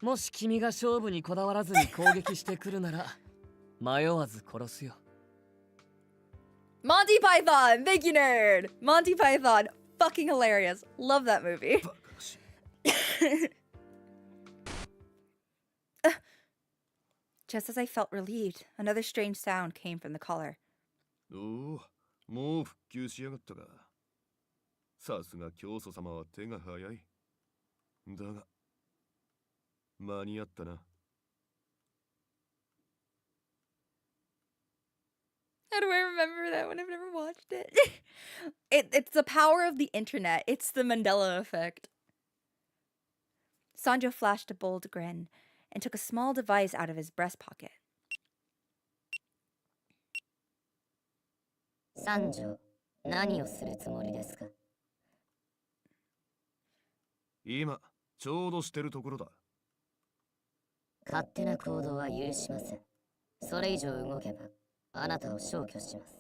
もし君が勝負にこだわらずに攻撃してくるなら、迷わず殺すよ。Monty Python, thank you, nerd. Monty Python, fucking hilarious. Love that movie. Just as I felt relieved, another strange sound came from the collar. おお、もう復旧しやがったか。さすが教祖様は手が早い。だが、間に合ったな。How do I remember that when I've never watched it? It's the power of the internet. It's the Mandela effect. Sanjo flashed a bold grin and took a small device out of his breast pocket. 三条、何をするつもりですか？今、ちょうどしてるところだ。勝手な行動は許しません。それ以上動けば、あなたを消去します。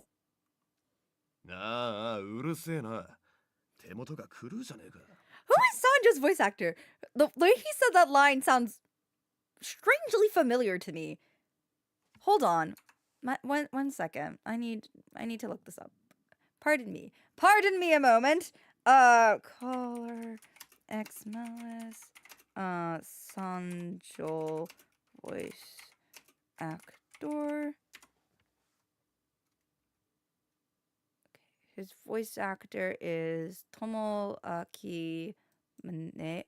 ああ、うるせえな。手元が狂うじゃねえか。Who is Sanjo's voice actor? The way he said that line sounds strangely familiar to me. Hold on. One second. I need to look this up. Pardon me. Pardon me a moment. Caller X Malice. Sanjo voice actor. His voice actor is Tomoaki Maeno.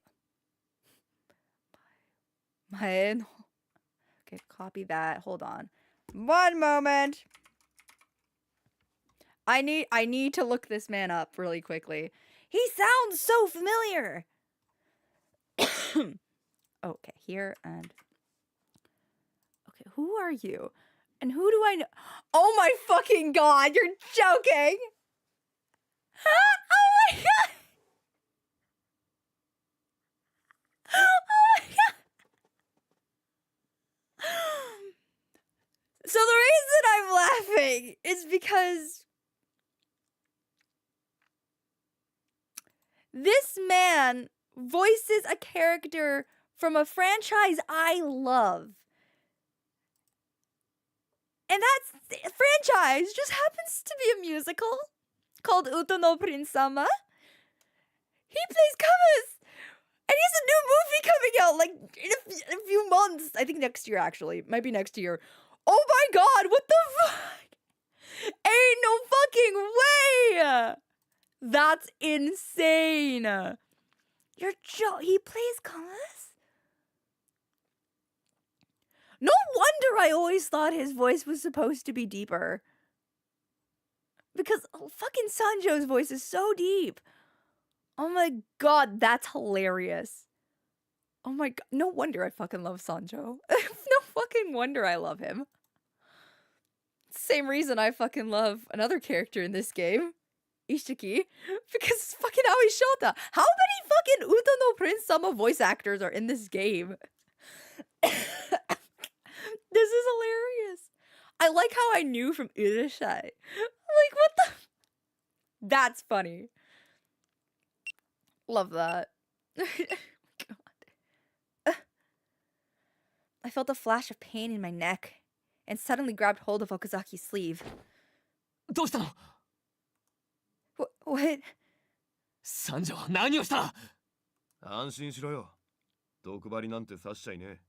Okay, copy that. Hold on. One moment. I need to look this man up really quickly. He sounds so familiar. Okay, here and okay, who are you? And who do I know? Oh my fucking god, you're joking! Oh my god! Oh my god! So the reason I'm laughing is because this man voices a character from a franchise I love. And that franchise just happens to be a musical called Utono Prince-sama. He plays Kamas! And he has a new movie coming out, like, in a few months. I think next year, actually. Might be next year. Oh my god, what the fuck? Ain't no fucking way! That's insane! He plays Kamas? No wonder I always thought his voice was supposed to be deeper. Because fucking Sanjo's voice is so deep. Oh my god, that's hilarious. Oh my god, no wonder I fucking love Sanjo. No fucking wonder I love him. Same reason I fucking love another character in this game, Ishiki, because it's fucking Aoi Shota. How many fucking Utono Prince-sama voice actors are in this game? This is hilarious. I like how I knew from Urusei. Like, what the? That's funny. Love that. God. I felt a flash of pain in my neck and suddenly grabbed hold of Okazaki's sleeve. どうしたの？ What? 三条、何をした？安心しろよ。毒針なんて刺しちゃいねえ。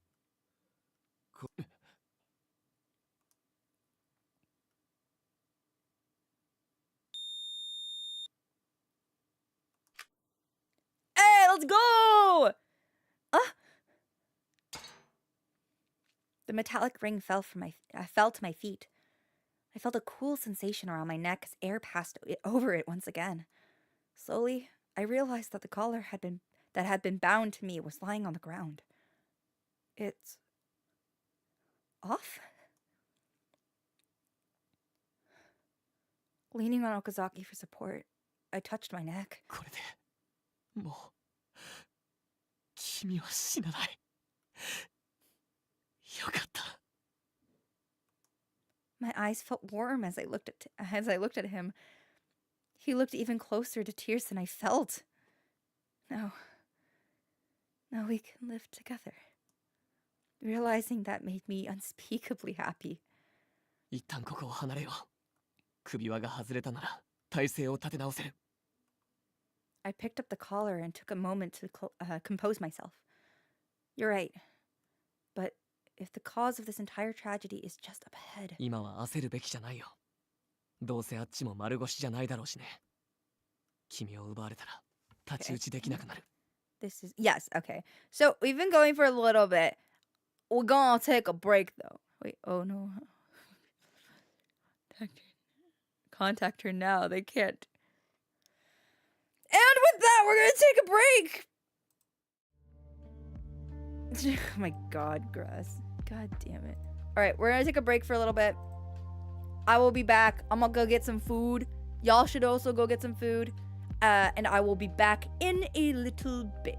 Hey, let's go! The metallic ring fell to my feet. I felt a cool sensation around my neck as air passed over it once again. Slowly, I realized that the collar that had been bound to me was lying on the ground. It's off? leaning on Okazaki for support. I touched my neck. これでもう君は死なない。よかった。 My eyes felt warm as I looked at him. He looked even closer to tears than I felt. Now we can live together. Realizing that made me unspeakably happy. 一旦ここを離れよう。首輪が外れたなら体勢を立て直せる。 I picked up the collar and took a moment to compose myself. You're right. But if the cause of this entire tragedy is just up ahead. 今は焦るべきじゃないよ。どうせあっちも丸腰じゃないだろうしね。君を奪われたら太刀打ちできなくなる。 This is yes, okay. So we've been going for a little bit. We're gonna take a break though. Wait, oh no. Contact her now. They can't. And with that, we're gonna take a break. Oh my god, Grass. God damn it. Alright, we're gonna take a break for a little bit. I will be back. I'm gonna go get some food. Y'all should also go get some food. And I will be back in a little bit.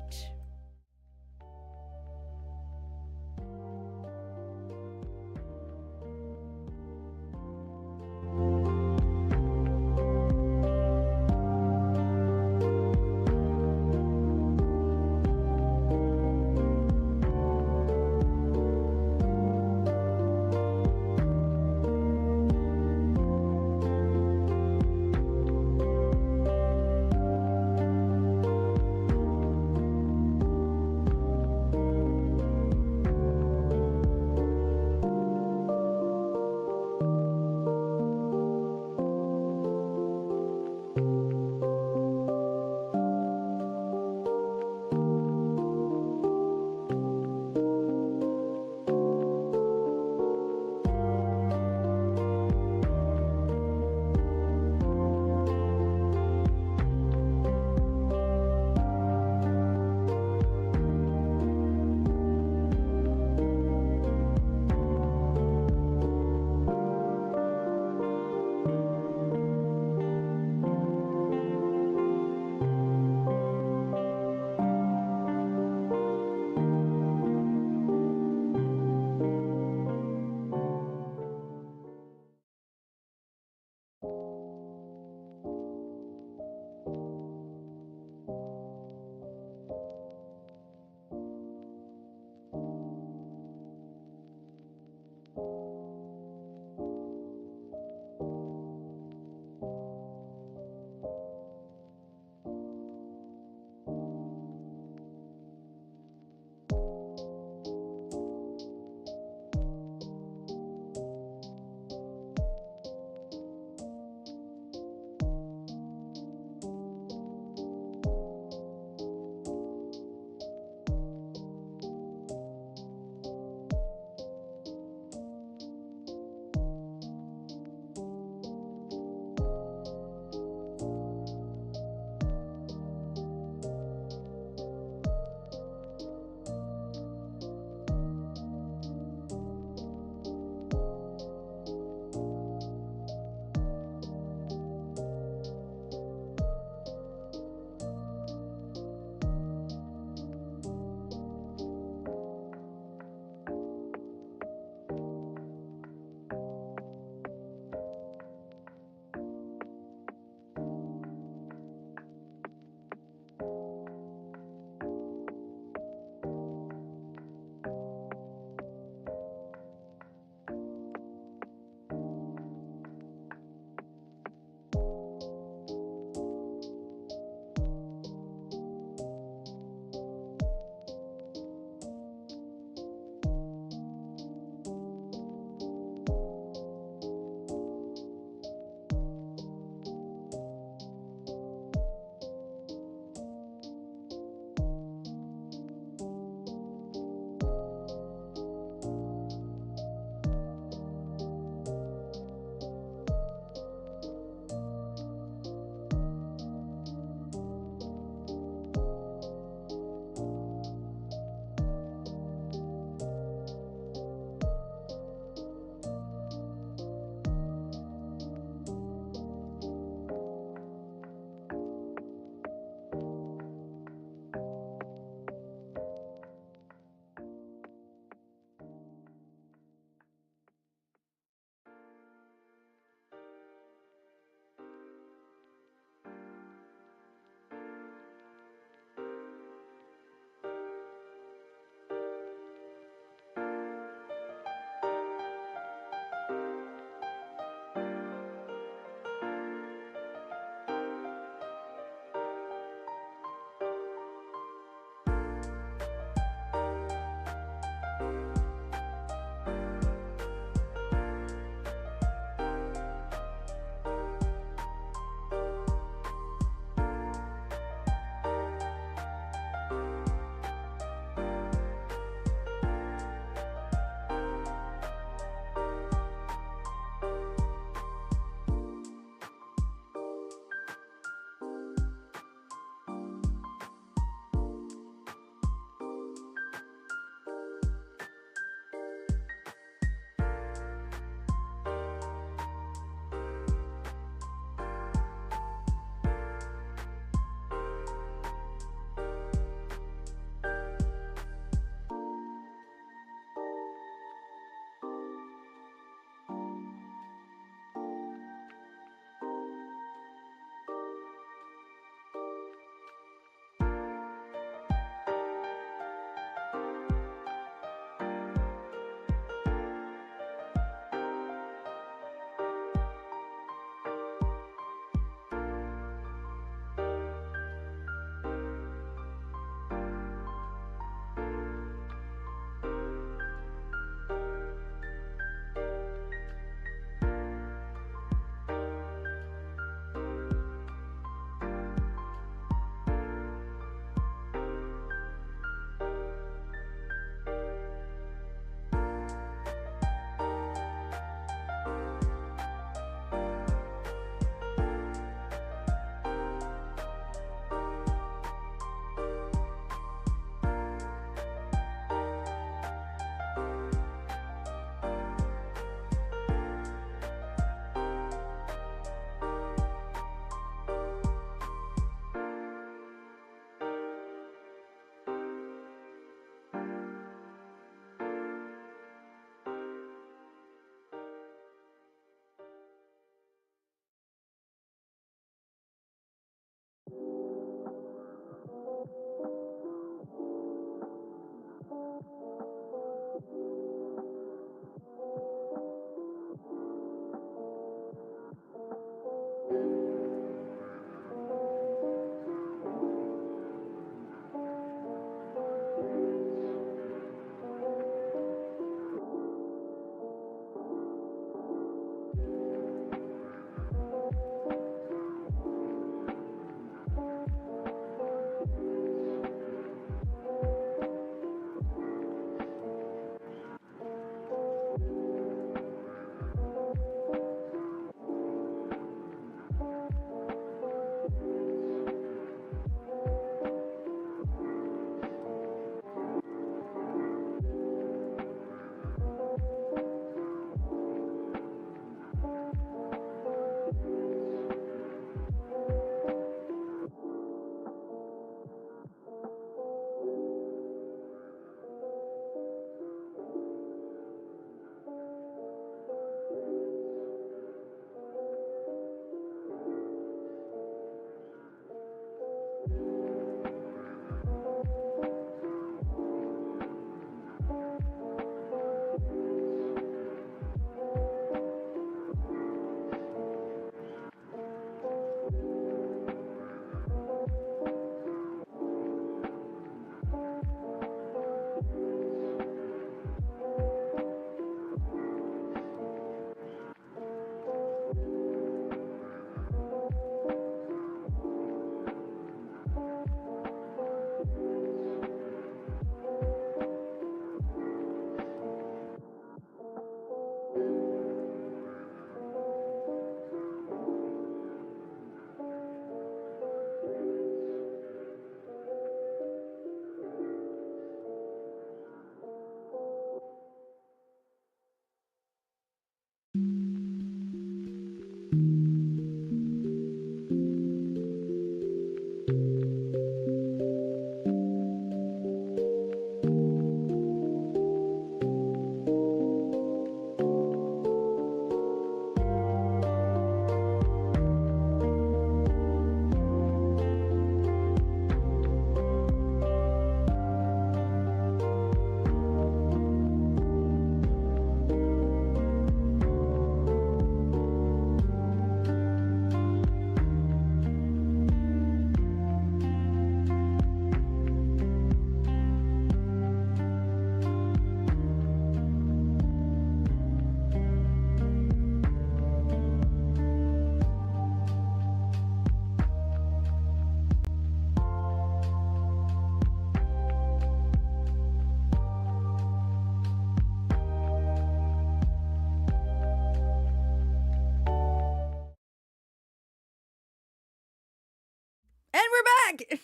we're back!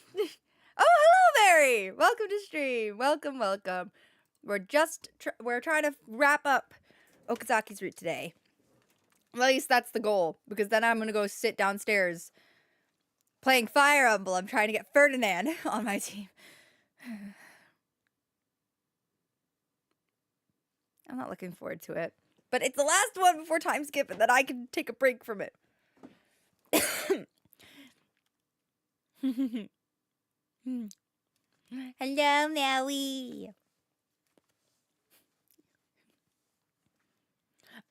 Oh, hello, Mary! Welcome to stream. Welcome, welcome. We're trying to wrap up Okazaki's route today. Well, at least that's the goal, because then I'm gonna go sit downstairs playing Fire Emblem, trying to get Ferdinand on my team. I'm not looking forward to it. But it's the last one before time skip, and then I can take a break from it. Hello, Maui.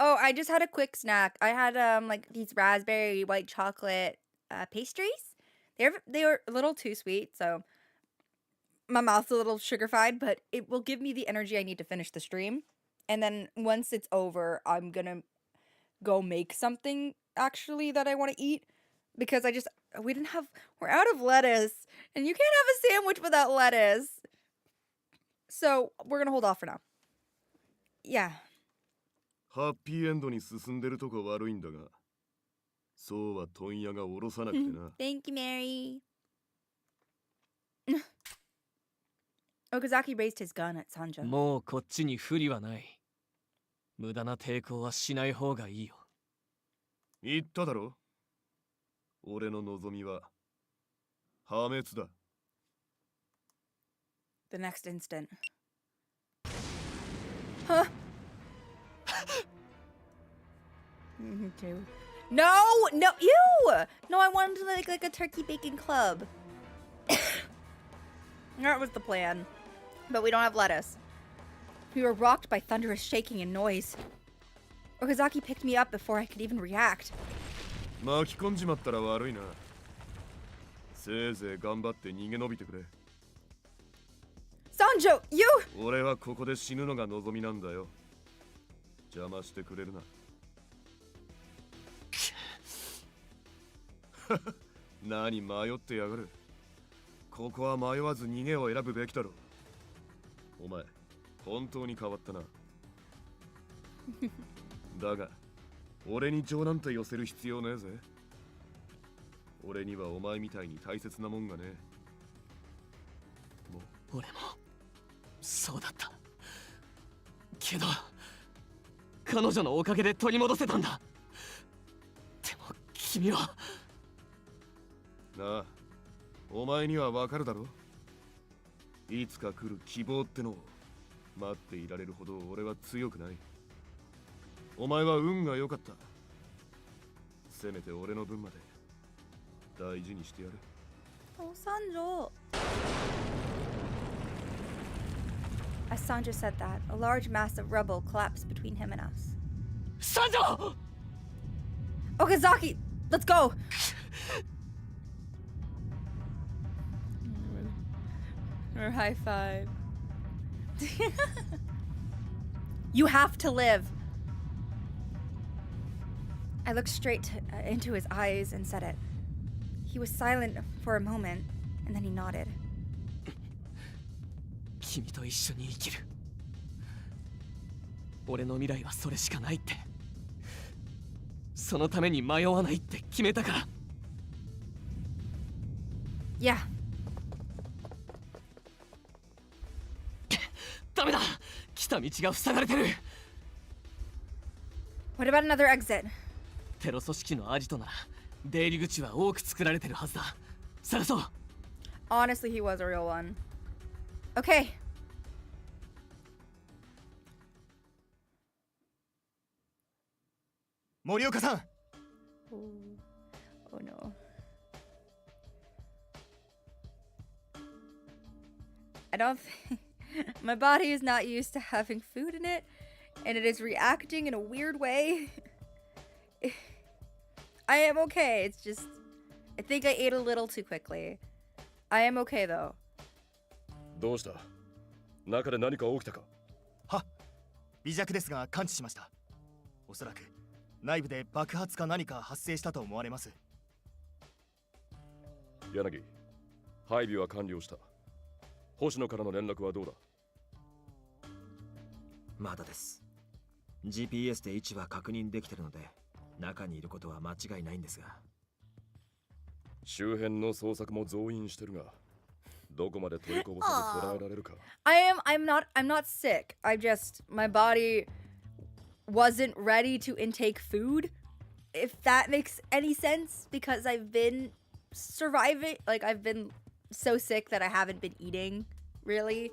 Oh, I just had a quick snack. I had like these raspberry white chocolate pastries. They were a little too sweet, so my mouth's a little sugarified, but it will give me the energy I need to finish the stream. And then once it's over, I'm gonna go make something actually that I want to eat, because we're out of lettuce, and you can't have a sandwich without lettuce. So we're gonna hold off for now. Yeah. ハッピーエンドに進んでるとこ悪いんだが、そうは問屋が下ろさなくてな。Thank you, Mary. Okazaki raised his gun at Sanjo. もうこっちに不利はない。無駄な抵抗はしない方がいいよ。言っただろ。俺の望みは破滅だ。The next instant. Huh? No, ew! No, I wanted to like a turkey bacon club. That was the plan. But we don't have lettuce. We were rocked by thunderous shaking and noise. Okazaki picked me up before I could even react. 巻き込んじまったら悪いな。せいぜい頑張って逃げ延びてくれ。Sanjo, you! 俺はここで死ぬのが望みなんだよ。邪魔してくれるな。何迷ってやがる。ここは迷わず逃げを選ぶべきだろう。お前、本当に変わったな。だが、俺に情なんて寄せる必要ねえぜ。俺にはお前みたいに大切なもんがねえ。俺もそうだった。けど彼女のおかげで取り戻せたんだ。でも君はなあ、お前にはわかるだろ。いつか来る希望ってのを待っていられるほど俺は強くない。お前は運が良かった。せめて俺の分まで大事にしてやる。Oh, Sanjo. As Sanjo said that, a large mass of rubble collapsed between him and us. Sanjo! Okazaki, let's go! Or high five. You have to live. I looked straight into his eyes and said it. He was silent for a moment, and then he nodded. 君と一緒に生きる。俺の未来はそれしかないって。そのために迷わないって決めたから。Yeah. ダメだ。来た道が塞がれてる。What about another exit? テロ組織のアジトなら出入り口は多く作られてるはずだ。探そう。Honestly, he was a real one. Okay. 森岡さん。Oh no. I don't think my body is not used to having food in it, and it is reacting in a weird way. I am okay. It's just I think I ate a little too quickly. I am okay though. どうした？中で何か起きたか？は、微弱ですが感知しました。おそらく内部で爆発か何か発生したと思われます。柳、配備は完了した。星野からの連絡はどうだ？まだです。GPS で位置は確認できてるので、中にいることは間違いないんですが。周辺の捜索も増員してるが、どこまで取りこぼさず捉えられるか。I'm not sick. My body wasn't ready to intake food. If that makes any sense, because I've been surviving, like I've been so sick that I haven't been eating really.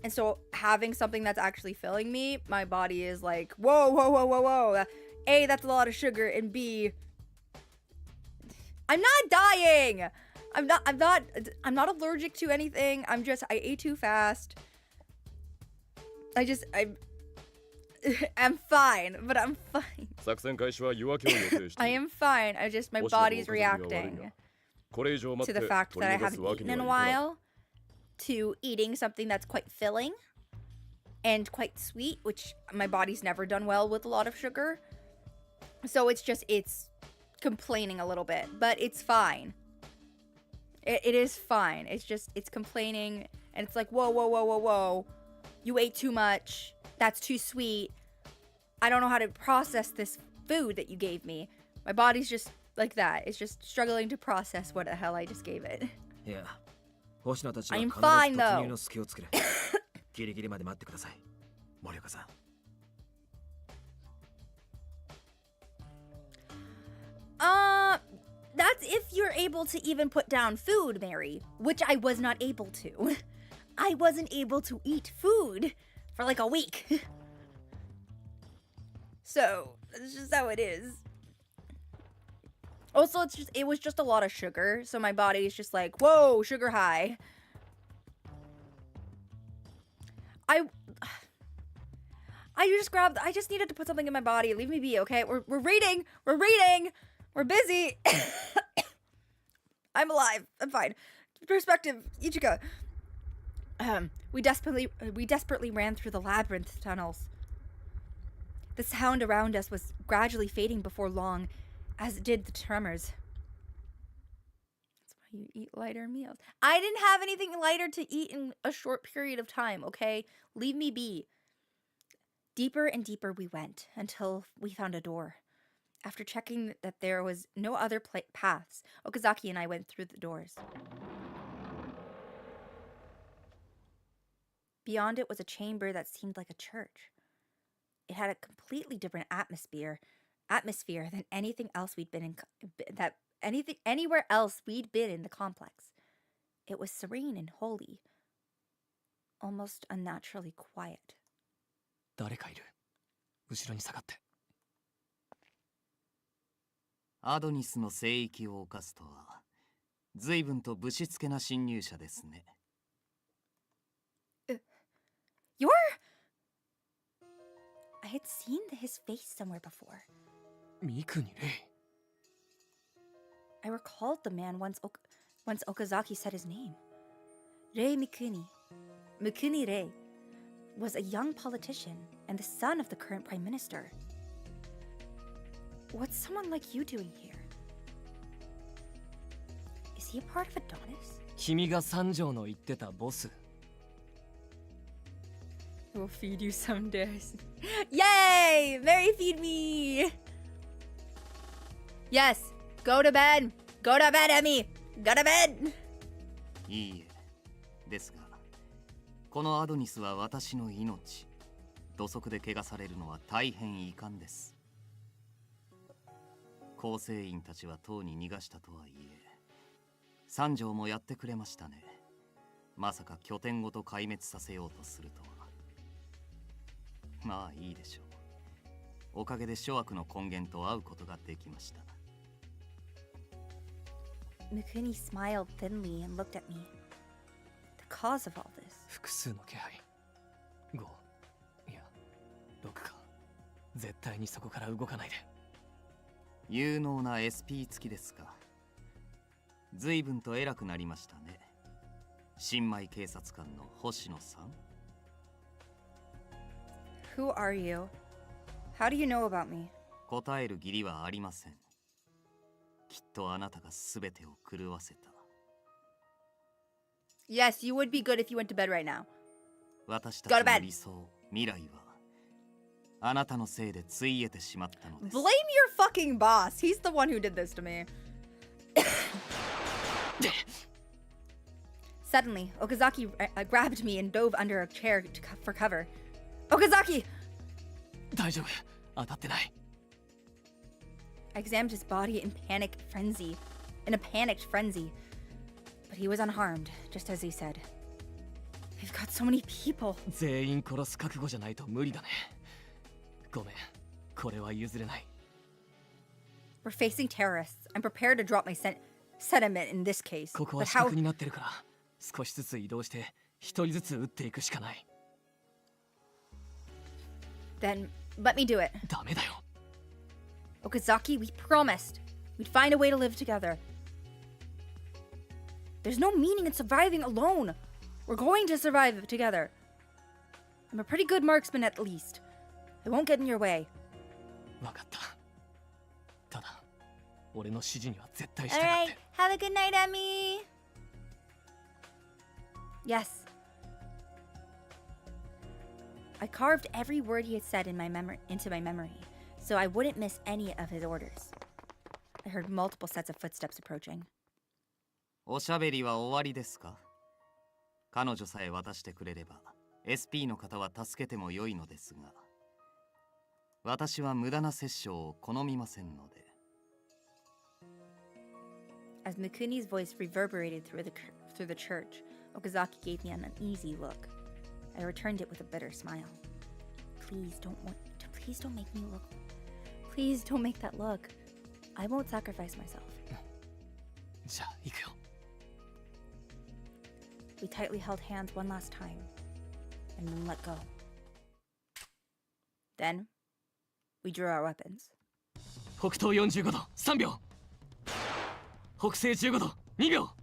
And so having something that's actually filling me, my body is like, whoa. A, that's a lot of sugar, and B, I'm not dying. I'm not allergic to anything. I ate too fast. I'm fine, but I'm fine. 作戦開始は夜明けを予定して I いる。 am fine. My もしもの body's お風邪には悪い reacting が、これ以上待 to って the fact 取 that I り逃す haven't わけ eaten に in は a いかない。 while to eating something that's quite filling and quite sweet, which my body's never done well with a lot of sugar. So it's complaining a little bit, but it's fine. It is fine. It's complaining, and it's like, whoa. You ate too much. That's too sweet. I don't know how to process this food that you gave me. My body's just like that. It's just struggling to process what the hell I just gave it. いや、星野たちは I'm 必ず fine, 突入の隙をつける。ギリギリまで待ってください。森岡さん。That's if you're able to even put down food, Mary, which I was not able to. I wasn't able to eat food for like a week. So, it's just how it is. Also, it was just a lot of sugar, so my body is just like, whoa, sugar high. I just needed to put something in my body. Leave me be, okay? We're reading. We're busy. I'm alive. I'm fine. Perspective, Ichika. We desperately ran through the labyrinth tunnels. The sound around us was gradually fading before long, as did the tremors. That's why you eat lighter meals. I didn't have anything lighter to eat in a short period of time, okay? Leave me be. Deeper and deeper we went until we found a door. After checking that there was no other paths, Okazaki and I went through the doors. Beyond it was a chamber that seemed like a church. It had a completely different atmosphere than anything else we'd been in, anywhere else we'd been in the complex. It was serene and holy, almost unnaturally quiet. 誰かいる。後ろに下がって。アドニスの聖域を犯すとは随分とぶしつけな侵入者ですね。You're... I had seen his face somewhere before. ミクにレイ。 I recalled the man once Okazaki said his name. Rei Mikuni. Mikuni Rei was a young politician and the son of the current prime minister. What's someone like you doing here? Is he a part of Adonis? 君が三条の言ってたボス。 I will feed you someday. Yay! Mary, feed me! Yes! Go to bed! Go to bed, Emmy! Go to bed! いいえ。ですが、このアドニスは私の命。土足で怪我されるのは大変遺憾です。構成員たちは塔に逃がしたとはいえ、三条もやってくれましたね。まさか拠点ごと壊滅させようとするとは。まあいいでしょう。おかげで諸悪の根源と会うことができました。Mikuni smiled thinly and looked at me. The cause of all this. 複数の気配。5、いや、6か。絶対にそこから動かないで。有能な SP 付きですか。随分と偉くなりましたね。新米警察官の星野さん。Who are you? How do you know about me? 答える義理はありません。きっとあなたが全てを狂わせた。Yes, you would be good if you went to bed right now. 私たちの理想、未来はあなたのせいでついえてしまったのです。Blame your fucking boss. He's the one who did this to me. Suddenly, Okazaki grabbed me and dove under a chair for cover. Okazaki! 大丈夫、当たってない。 I examined his body in a panicked frenzy, but he was unharmed, just as he said. We've got so many people. 全員殺す覚悟じゃないと無理だね。ごめん、これは譲れない。 We're facing terrorists. I'm prepared to drop my sentiment in this case. ここは But 死 how? 角になってるから、少しずつ移動して一人ずつ撃っていくしかない。 Then let me do it. ダメだよ。 Okazaki, we promised we'd find a way to live together. There's no meaning in surviving alone. We're going to survive together. I'm a pretty good marksman at least. I won't get in your way. わかった。ただ、俺の指示には絶対従って。 Alright, have a good night, Emmy. Yes. I carved every word he had said in into my memory, so I wouldn't miss any of his orders. I heard multiple sets of footsteps approaching. おしゃべりは終わりですか？彼女さえ渡してくれれば SP の方は助けても良いのですが、私は無駄な殺生を好みませんので。 As Mikuni's voice reverberated through the church, Okazaki gave me an uneasy look. I returned it with a bitter smile. Please don't make me look. Please don't make that look. I won't sacrifice myself. じゃあ行くよ。 We tightly held hands one last time, and then let go. Then, we drew our weapons. 北東45度3秒。北西15度2秒。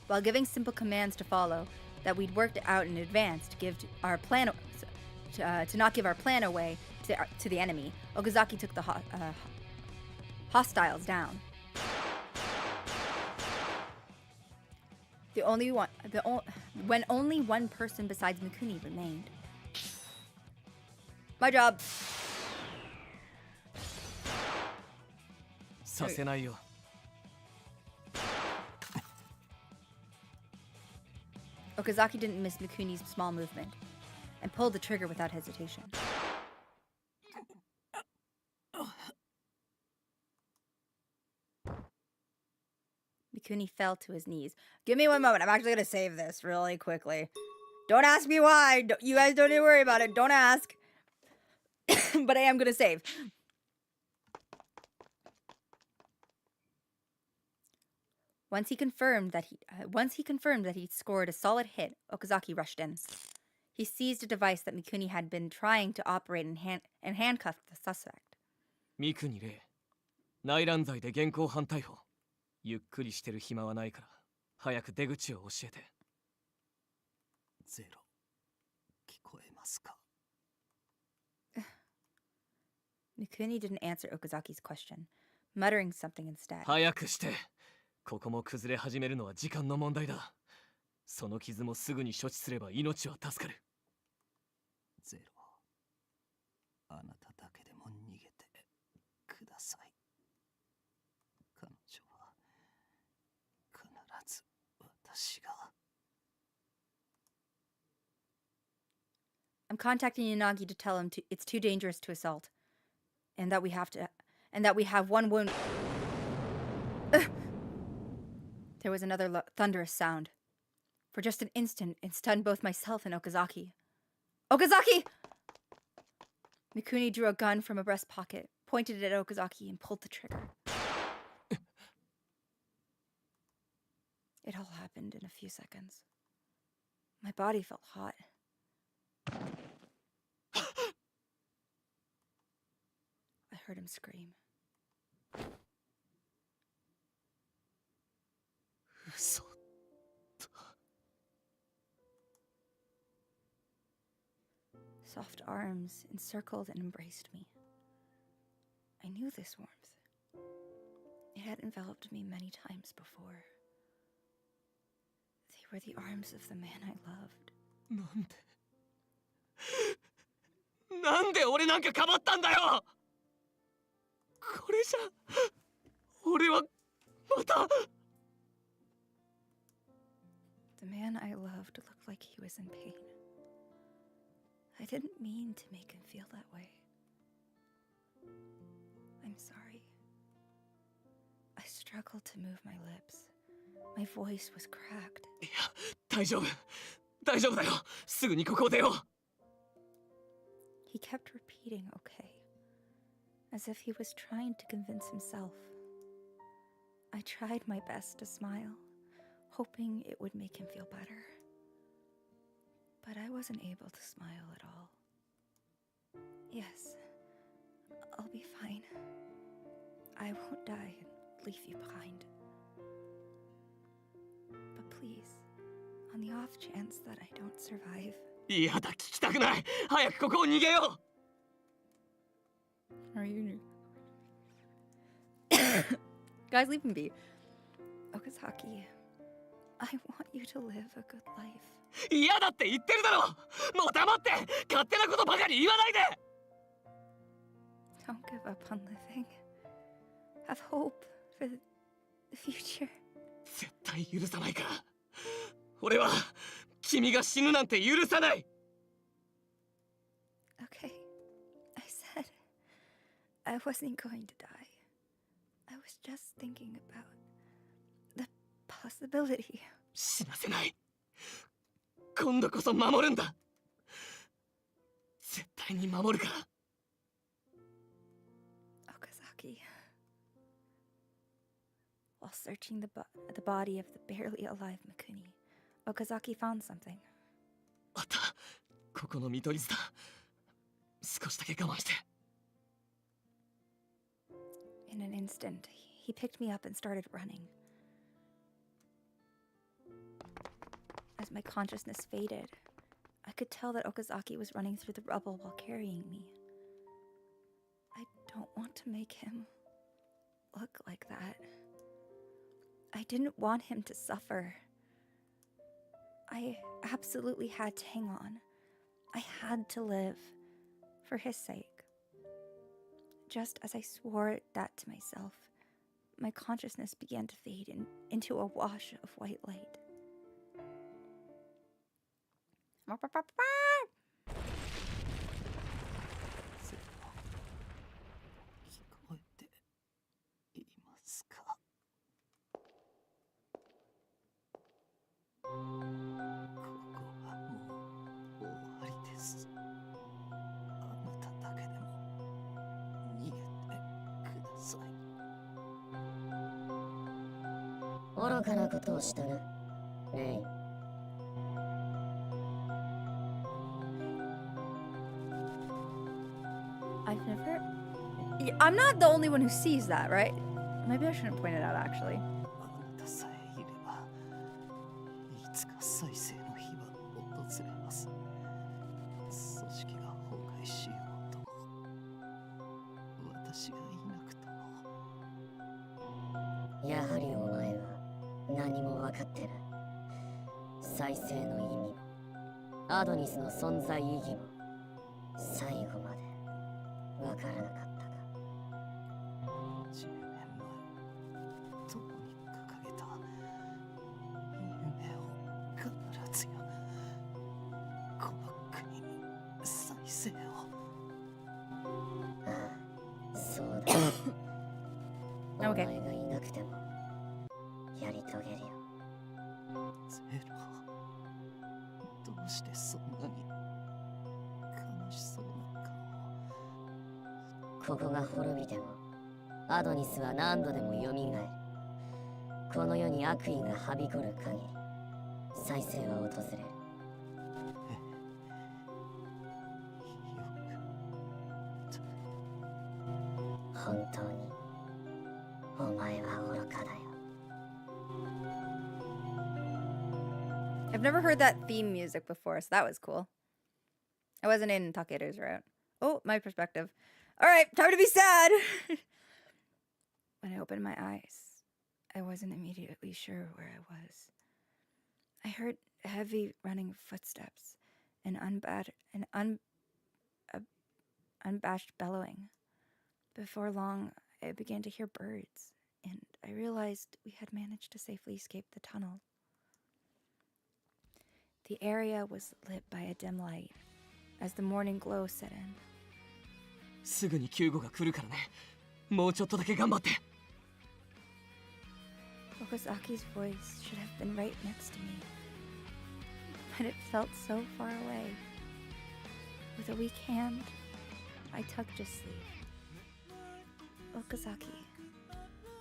While giving simple commands to follow that we'd worked out in advance to give our plan to not give our plan away to the enemy, Okazaki took the hostiles down. When only one person besides Mikuni remained. My job. させないよ。 Okazaki didn't miss Mikuni's small movement and pulled the trigger without hesitation. Mikuni fell to his knees. Give me one moment. I'm actually going to save this really quickly. Don't ask me why. You guys don't need to worry about it. Don't ask. But I am going to save. Once he confirmed that he'd scored a solid hit, Okazaki rushed in. He seized a device that Mikuni had been trying to operate and handcuffed the suspect. 三国礼、内乱罪で現行犯逮捕。ゆっくりしてる暇はないから、早く出口を教えて。ゼロ、聞こえますか？ Mikuni didn't answer Okazaki's question, muttering something instead. 早くして。ここも崩れ始めるのは時間の問題だ。その傷もすぐに処置すれば命は助かる。ゼロ、あなただけでも逃げてください。彼女は必ず私が。 I'm contacting Yanagi to tell him it's too dangerous to assault, and that we have one wound. There was another thunderous sound. For just an instant, it stunned both myself and Okazaki. Okazaki! Mikuni drew a gun from a breast pocket, pointed it at Okazaki, and pulled the trigger. It all happened in a few seconds. My body felt hot. I heard him scream. 嘘だ。 Soft arms encircled and embraced me. I knew this warmth. It had enveloped me many times before. They were the arms of the man I loved. なんで俺なんかかばったんだよ。これじゃ俺はまた The man I loved looked like he was in pain. I didn't mean to make him feel that way. I'm sorry. I struggled to move my lips. My voice was cracked. いや、大丈夫。大丈夫だよ。すぐにここを出よう。 He kept repeating, okay, as if he was trying to convince himself. I tried my best to smile, hoping it would make him feel better. But I wasn't able to smile at all. Yes, I'll be fine. I won't die and leave you behind. But please, on the off chance that I don't survive. いやだ、聞きたくない。早くここを逃げよう。 Are you? Guys, leave him be. Okazaki, I want you to live a good life. 嫌だって言ってるだろ。もう黙って。勝手なことばかり言わないで。 Don't give up on living. Have hope for the future. 絶対許さないから。俺は君が死ぬなんて許さない。 Okay, I said I wasn't going to die. I was just thinking about the possibility. 死なせない。今度こそ守るんだ。絶対に守るから。 Okazaki. While searching the body of the barely alive Mikuni, Okazaki found something. あった。ここの見取り図だ。少しだけ我慢して。 In an instant, he picked me up and started running. As my consciousness faded, I could tell that Okazaki was running through the rubble while carrying me. I don't want to make him look like that. I didn't want him to suffer. I absolutely had to hang on. I had to live for his sake. Just as I swore that to myself, my consciousness began to fade into a wash of white light. 聞こえていますか。ここはもう終わりです。あなただけでも逃げてください。愚かなことをしたな、レイ。 I've never... I'm not the only one who sees that, right? Maybe I shouldn't point it out, actually. あなたさえいればいつか再生の日は訪れます。組織が崩壊しようとも私がいなくとも。やはりお前は何も分かってない。再生の意味もアドニスの存在意義も最後まで分からなかったか。10年前共に掲げた夢を必ずやこの国に再生を。ああ、そうだ。お前がいなくてもやり遂げるよ。ゼロ、どうしてそんなに悲しそうな顔を。ここが滅びてもアドニスは何度でも蘇る。この世に悪意がはびこる限り再生は訪れる。本当にお前は愚かだよ。 I've never heard that theme music before, so that was cool. I wasn't in Takeru's route. Oh, my perspective. All right, time to be sad. When I opened my eyes, I wasn't immediately sure where I was. I heard heavy running footsteps and unabashed bellowing. Before long, I began to hear birds and I realized we had managed to safely escape the tunnel. The area was lit by a dim light as the morning glow set in. すぐに救護が来るからね。もうちょっとだけ頑張って。Okazaki's voice should have been right next to me, but it felt so far away. With a weak hand, I tugged his sleeve. Okazaki,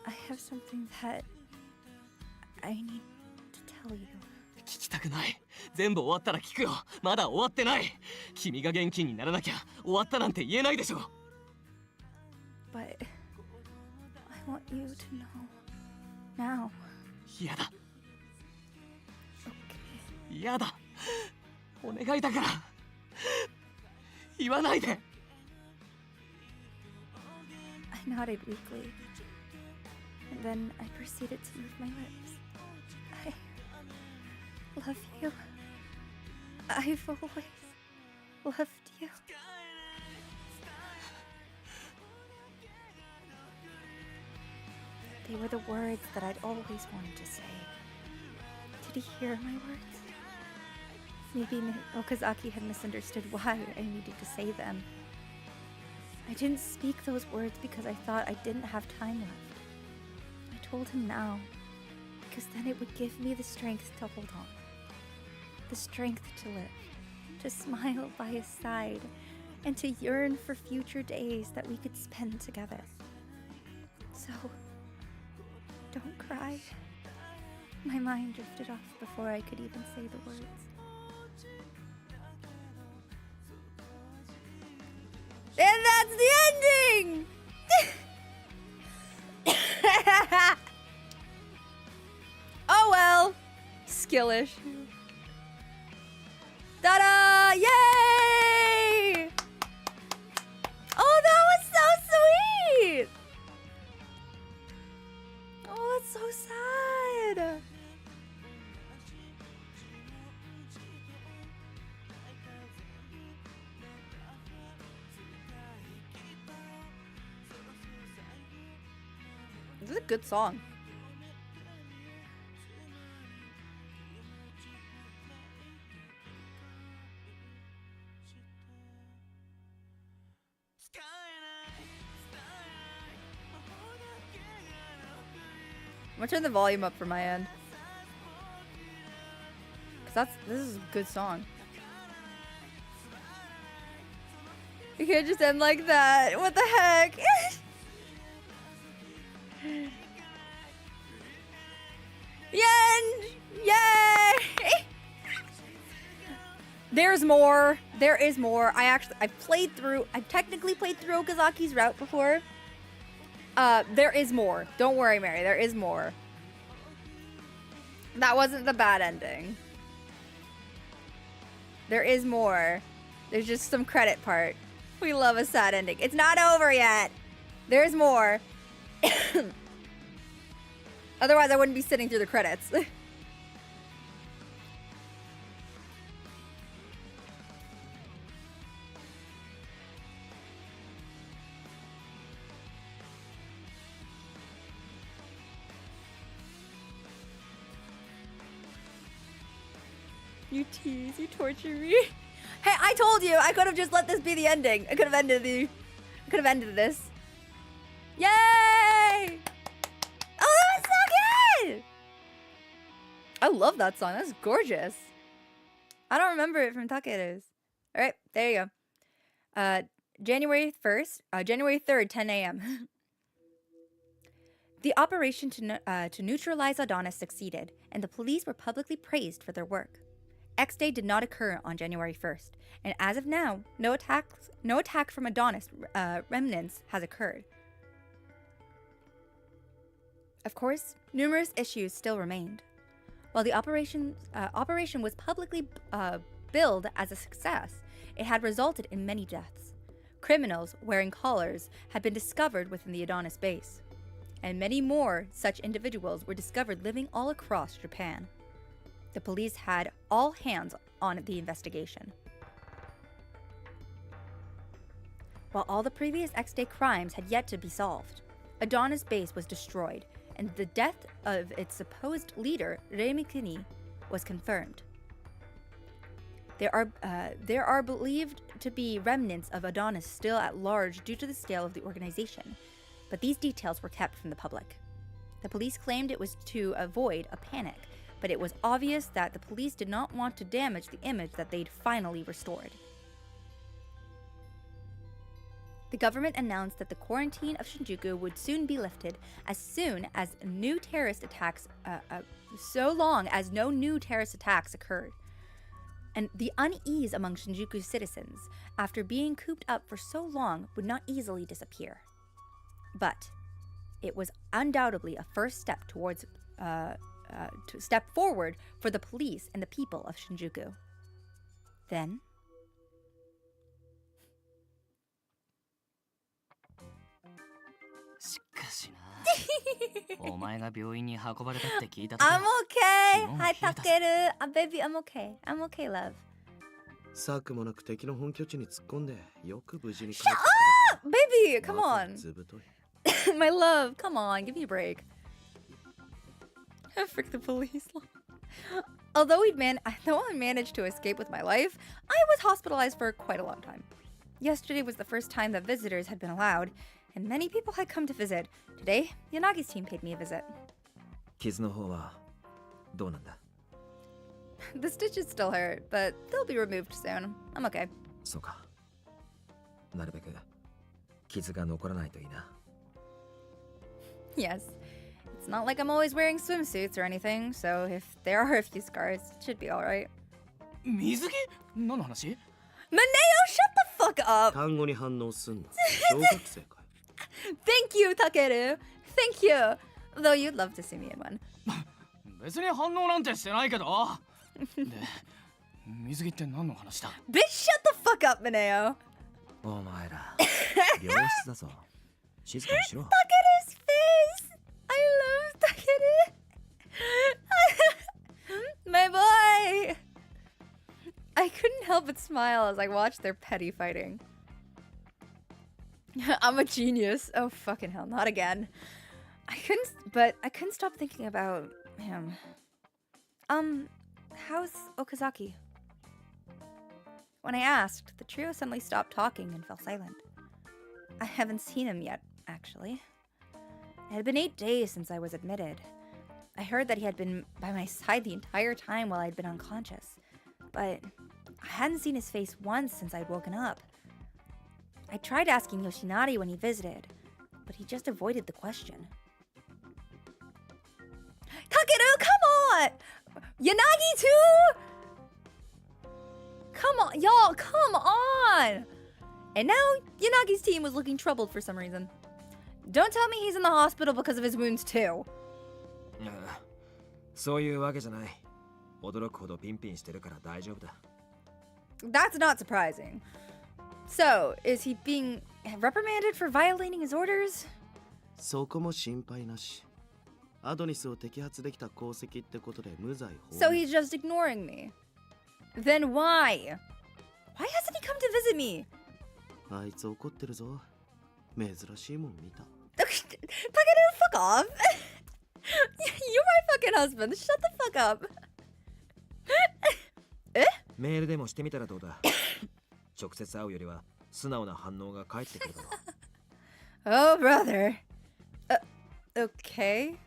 I have something that I need to tell you. 聞きたくない。全部終わったら聞くよ。まだ終わってない。君が元気にならなきゃ終わったなんて言えないでしょ。But I want you to know now. 嫌だ。Okay. 嫌だ。お願いだから。言わないで。I nodded weakly, and then I proceeded to move my lips. I love you. I've always loved you. They were the words that I'd always wanted to say. Did he hear my words? Maybe Okazaki had misunderstood why I needed to say them. I didn't speak those words because I thought I didn't have time left. I told him now, because then it would give me the strength to hold on. The strength to live, to smile by his side, and to yearn for future days that we could spend together. So, don't cry. My mind drifted off before I could even say the words. And that's the ending! Oh well. Skill issue. Ta-da! Yay! Oh, that was so sweet! Oh, that's so sad. This is a good song. I'm gonna turn the volume up for my end. Cause this is a good song. You can't just end like that. What the heck? End! Yay! There's more. There is more. I've technically played through Okazaki's route before. There is more. Don't worry, Mary. There is more. That wasn't the bad ending. There is more. There's just some credit part. We love a sad ending. It's not over yet. There's more. Otherwise, I wouldn't be sitting through the credits. You tease, you torture me. Hey, I told you I could have just let this be the ending. I could have ended this. Yay! Oh, that was so good! I love that song. That's gorgeous. I don't remember it from Takeru's. All right, there you go. January 3rd, 10 a.m. The operation to neutralize Adonis succeeded, and the police were publicly praised for their work. X-Day did not occur on January 1st, and as of now, no attack from Adonis remnants has occurred. Of course, numerous issues still remained. While the operation was publicly billed as a success, it had resulted in many deaths. Criminals wearing collars had been discovered within the Adonis base, and many more such individuals were discovered living all across Japan. The police had all hands on the investigation. While all the previous X-Day crimes had yet to be solved, Adonis base was destroyed, and the death of its supposed leader, Remikuni, was confirmed. There are believed to be remnants of Adonis still at large due to the scale of the organization, but these details were kept from the public. The police claimed it was to avoid a panic, but it was obvious that the police did not want to damage the image that they'd finally restored. The government announced that the quarantine of Shinjuku would soon be lifted as soon as new terrorist attacks, so long as no new terrorist attacks occurred. And the unease among Shinjuku citizens, after being cooped up for so long, would not easily disappear. But it was undoubtedly a first step towards, to step forward for the police and the people of Shinjuku. Then, しかしなお前が病院に運ばれたって聞いた時 I'm okay. 肝が Hi, 冷えたぜ Takeru. Baby, I'm okay. I'm okay, love. 策もなく敵の本拠地に突っ込んでよく無事に帰ってくれ Baby, た。 come on. ずぶとい。 My love, come on. Give me a break. Frick the police. Although I managed to escape with my life, I was hospitalized for quite a long time. Yesterday was the first time that visitors had been allowed, and many people had come to visit. Today, Yanagi's team paid me a visit. 傷の方はどうなんだ？ The stitches still hurt, but they'll be removed soon. I'm okay. そうか。なるべく傷が残らないといいな。 Yes. It's not like I'm always wearing swimsuits or anything, so if there are a few scars, it should be alright. 水着何の話？ Maneo, shut the fuck up! 単語に反応すんな。小学生かい。 Thank you, Takeru! Thank you! Though you'd love to see me in one. 別に反応なんてしてないけど。で、水着って何の話だ？ Bitch, shut the fuck up, Maneo! お前ら病室だぞ。静かにしろ。 Takeru's face! I love Takeru! My boy! I couldn't help but smile as I watched their petty fighting. I'm a genius. Oh fucking hell, not again. I couldn't stop thinking about him. How's Okazaki? When I asked, the trio suddenly stopped talking and fell silent. I haven't seen him yet, actually. It had been 8 days since I was admitted. I heard that he had been by my side the entire time while I'd been unconscious, but I hadn't seen his face once since I'd woken up. I tried asking Yoshinari when he visited, but he just avoided the question. Kakeru, come on! Yanagi too? Come on, y'all, come on! And now, Yanagi's team was looking troubled for some reason. Don't tell me he's in the hospital because of his wounds too. そういうわけじゃない。驚くほどピンピンしてるから大丈夫だ。 That's not surprising. So, is he being reprimanded for violating his orders? そこも心配なし。アドニスを摘発できた功績ってことで無罪放 So he's just ignoring me. Then why? Why hasn't he come to visit me? あいつ怒ってるぞ。珍しいもん見た。 Takeru, fuck off. You're my fucking husband. Shut the fuck up. メールでもしてみたらどうだ。直接会うよりは素直な反応が返ってくるだろう。 Oh, brother. Okay.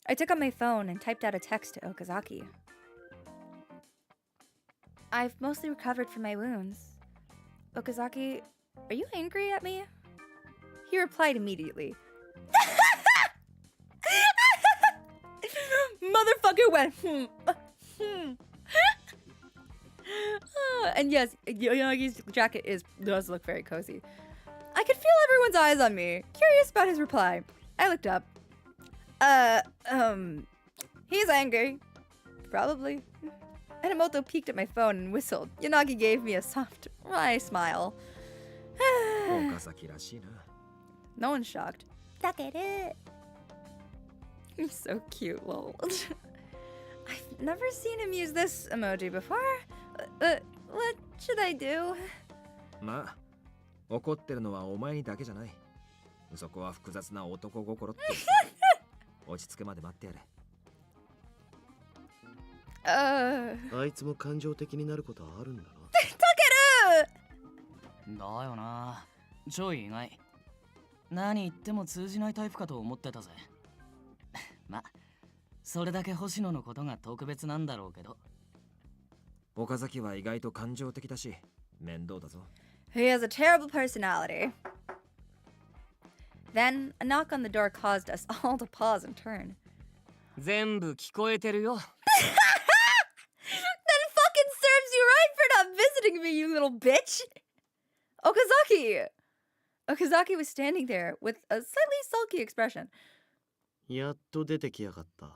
I took out my phone and typed out a text to Okazaki. I've mostly recovered from my wounds. Okazaki, are you angry at me? He replied immediately. Motherfucker went, And yes, Yonagi's jacket does look very cozy. I could feel everyone's eyes on me, curious about his reply. I looked up. He's angry. Probably. Enomoto peeked at my phone and whistled. Yanagi gave me a soft, wry smile. Okazaki らしいな。 No one's shocked. Takeru. He's so cute, lol. I've never seen him use this emoji before. What should I do? まあ、怒ってるのはお前にだけじゃない。そこは複雑な男心って落ち着くまで待ってやれ。あいつも感情的になることはあるんだろ。だよな。ちょい意外。何言っても通じないタイプかと思ってたぜ。ま、それだけ星野のことが特別なんだろうけど。岡崎は意外と感情的だし、面倒だぞ。He has a terrible personality. Then a knock on the door caused us all to pause and turn. 全部聞こえてるよ。That fucking serves you right for not visiting me, you little bitch! Okazaki! Okazaki was standing there with a slightly sulky expression. やっと出てきやがった。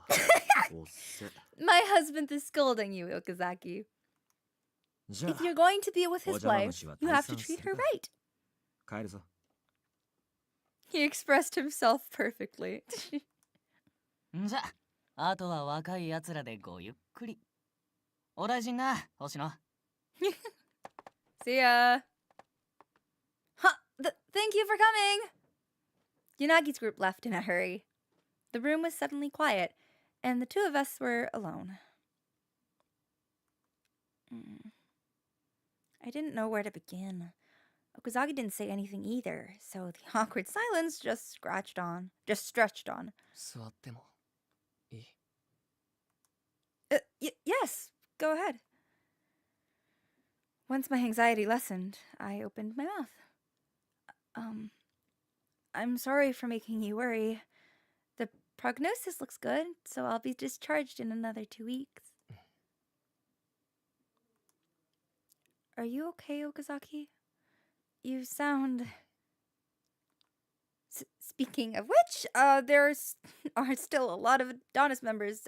おっせ。My husband is scolding you, Okazaki. じゃ If you're going to be with his お邪魔 wife, 虫は you 退 have to 散 treat す her るか。 right. 帰るぞ。He expressed himself perfectly. じゃ、あとは若い奴らでごゆっくり。お大臣な、星野。See ya. Thank you for coming. Yanagi's group left in a hurry. The room was suddenly quiet, and the two of us were alone. I didn't know where to begin. Okazaki didn't say anything either, so the awkward silence just stretched on. 座ってもいい？ Yes, go ahead. Once my anxiety lessened, I opened my mouth. I'm sorry for making you worry. The prognosis looks good, so I'll be discharged in another 2 weeks. Are you okay, Okazaki? You sound... Speaking of which, there are still a lot of Adonis members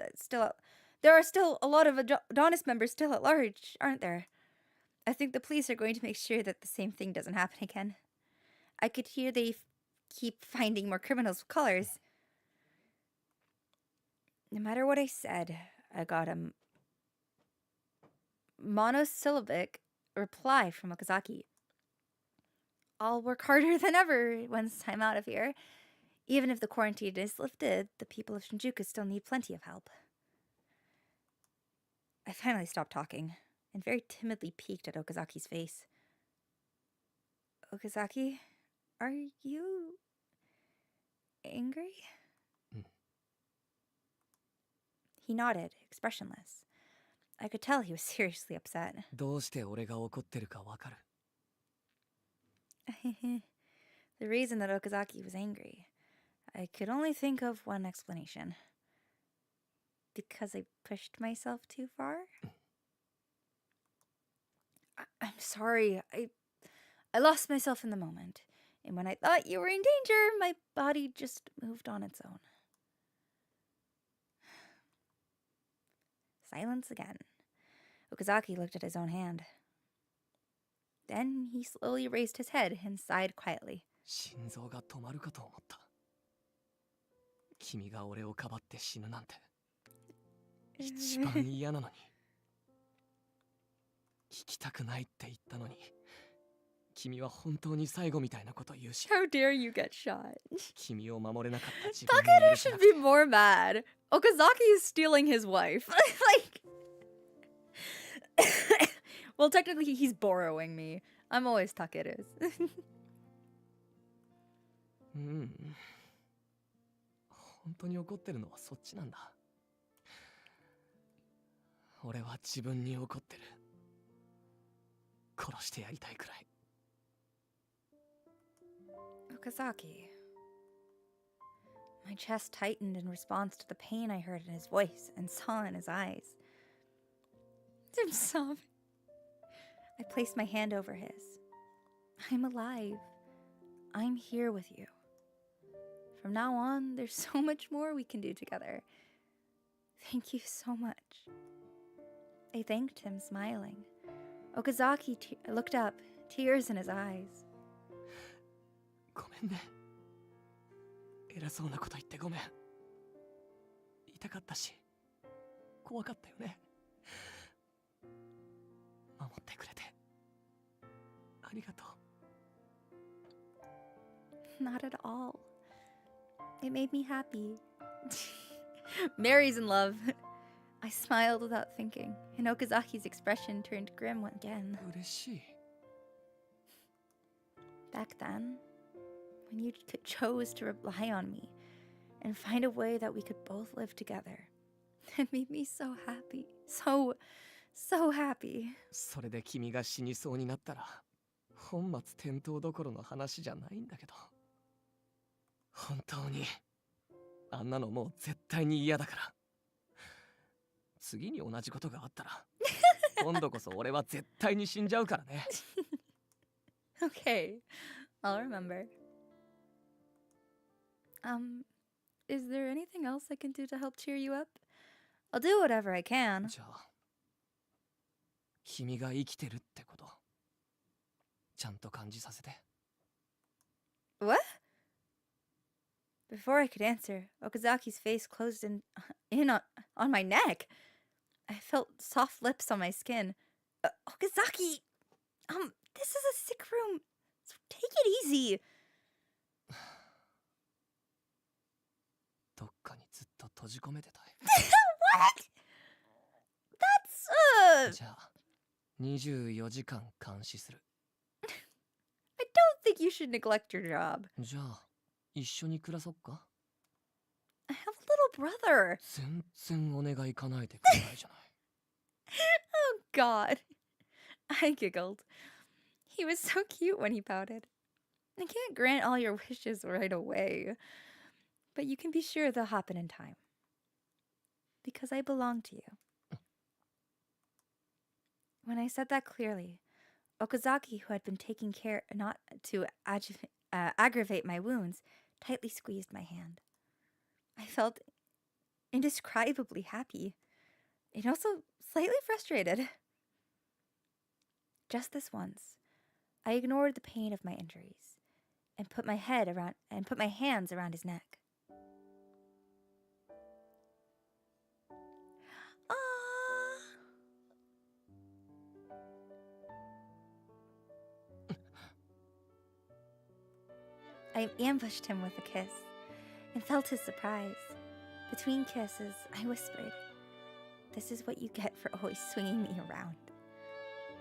there are still a lot of Adonis members still at large, aren't there? I think the police are going to make sure that the same thing doesn't happen again. I could hear they keep finding more criminals with collars. No matter what I said, I got a monosyllabic reply from Okazaki. I'll work harder than ever once I'm out of here. Even if the quarantine is lifted, the people of Shinjuku still need plenty of help. I finally stopped talking and very timidly peeked at Okazaki's face. Okazaki, are you angry? He nodded, expressionless. I could tell he was seriously upset. どうして俺が怒ってるかわかる？ The reason that Okazaki was angry, I could only think of one explanation. Because I pushed myself too far? I'm sorry. I lost myself in the moment. And when I thought you were in danger, my body just moved on its own. Silence again. Okazaki looked at his own hand. Then he slowly raised his head and sighed quietly. 心臓が止まるかと思った。君が俺をかばって死ぬなんて一番嫌なのに。聞きたくないって言ったのに、君は本当に最後みたいなこと言うし。 How dare you get shot? 君を守れなかった自分に Takeru 許せ should なく be て。 more mad. Okazaki is stealing his wife. Like, well, technically he's borrowing me. I'm always Takeru's. うん。本当に怒ってるのはそっちなんだ。俺は自分に怒ってる。殺してやりたいくらい。 Okazaki. My chest tightened in response to the pain I heard in his voice and saw in his eyes. I'm sobbing. I placed my hand over his. I'm alive. I'm here with you. From now on, there's so much more we can do together. Thank you so much. I thanked him, smiling. Okazaki looked up, tears in his eyes. ごめんね。偉そうなこと言ってごめん。痛かったし、怖かったよね。守ってくれてありがとう。Not at all. It made me happy. Mary's in love. I smiled without thinking, and Okazaki's expression turned grim again. 嬉しい。 Back then, when you chose to rely on me and find a way that we could both live together, it made me so happy. So happy. それで君が死にそうになったら、本末転倒どころの話じゃないんだけど。本当に、あんなのもう絶対に嫌だから。次に同じことがあったら、今度こそ俺は絶対に死んじゃうからね。Okay, I'll remember. Is there anything else I can do to help cheer you up? I'll do whatever I can. じゃあ、君が生きてるってこと、ちゃんと感じさせて。 What? Before I could answer, Okazaki's face closed in on my neck. I felt soft lips on my skin. Okazaki, this is a sick room, so take it easy. どっかにずっと閉じ込めてたい。 What? That's じゃあ、24時間監視する。 I don't think you should neglect your job. じゃあ、一緒に暮らそっか。 I have a little brother. 全然お願い叶えてくれないじゃない。 Oh God. I giggled. He was so cute when he pouted. I can't grant all your wishes right away, but you can be sure they'll happen in time. Because I belong to you. When I said that clearly, Okazaki, who had been taking care not to aggravate my wounds, tightly squeezed my hand. I felt indescribably happy and also slightly frustrated. Just this once, I ignored the pain of my injuries and put my hands around his neck. I ambushed him with a kiss and felt his surprise. Between kisses, I whispered, "This is what you get for always swinging me around."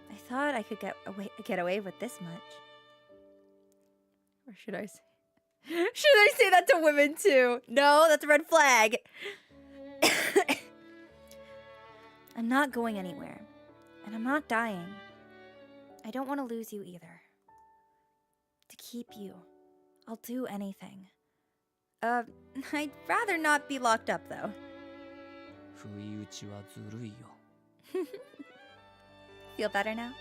I thought I could get away with this much. Or should I say? Should I say that to women too? No, that's a red flag. I'm not going anywhere, and I'm not dying. I don't want to lose you either. To keep you, I'll do anything. I'd rather not be locked up though. 不意打ちはずるいよ。 Feel better now?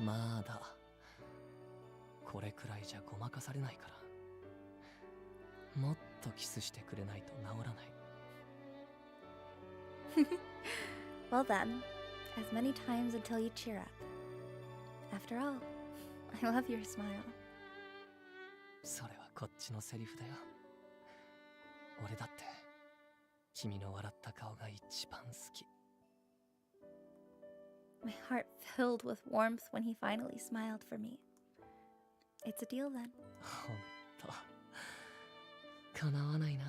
まだ。これくらいじゃごまかされないから。もっとキスしてくれないと治らない。 Well then, as many times until you cheer up. After all, I love your smile. それはこっちのセリフだよ。俺だって君の笑った顔が一番好き。 My heart filled with warmth when he finally smiled for me. It's a deal then. ほんと叶わないな。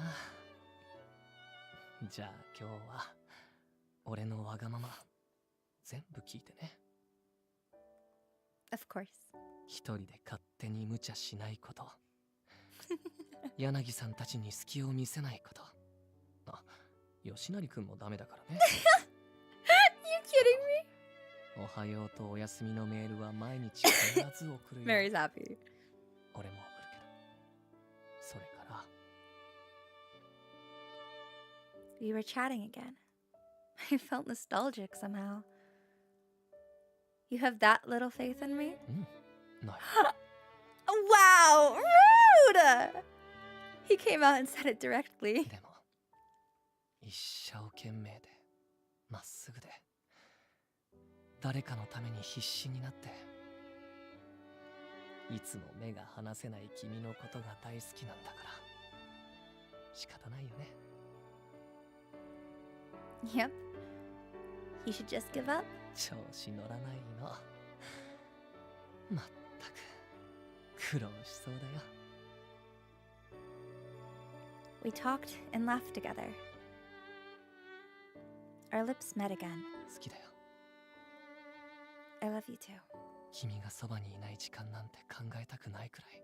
じゃあ今日は俺のわがまま全部聞いてね。 Of course. 一人で勝手に無茶しないこと。柳さんたちに隙を見せないこと。あ、吉成くんもダメだからね。You kidding me? おはようとおやすみのメールは毎日必ず送るよ。 Mary's happy. 俺も送るけど。それから。 We were chatting again. I felt nostalgic somehow. You have that little faith in me? ない。 Wow! Rude! He came out and said it directly. でも、一生懸命で、まっすぐで、誰かのために必死になって、いつも目が離せない君のことが大好きなんだから、仕方ないよね。 Yep. You should just give up. 調子乗らないの。まったく、苦労しそうだよ。We talked and laughed together. Our lips met again. 好きだよ。 I love you too. 君がそばにいない時間なんて考えたくないくらい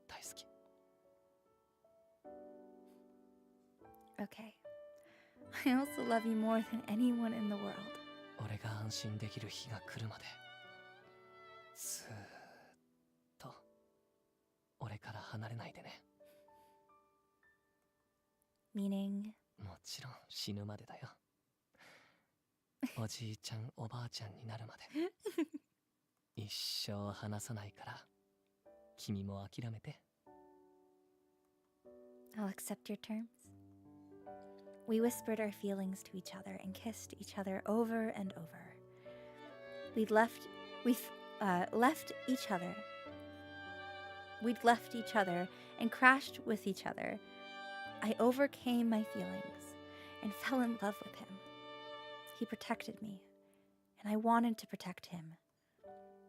大好き。 Okay. I also love you more than anyone in the world. 俺が安心できる日が来るまでずーっと俺から離れないでね。 Meaning? もちろん死ぬまでだよ。おじいちゃんおばあちゃんになるまで一生離さないから君も諦めて。 I'll accept your terms. We whispered our feelings to each other and kissed each other over and over. We'd left each other. We'd left each other and crashed with each other. I overcame my feelings and fell in love with him. He protected me, and I wanted to protect him.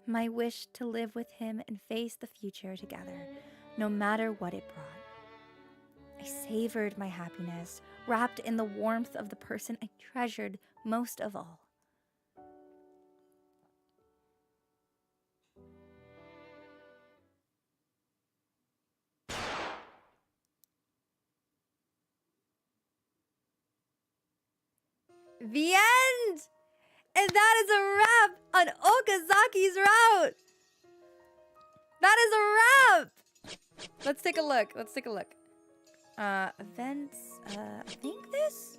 My wish to live with him and face the future together, no matter what it brought. I savored my happiness, wrapped in the warmth of the person I treasured most of all. The end! And that is a wrap on Okazaki's route! That is a wrap! Let's take a look. Events, I think this?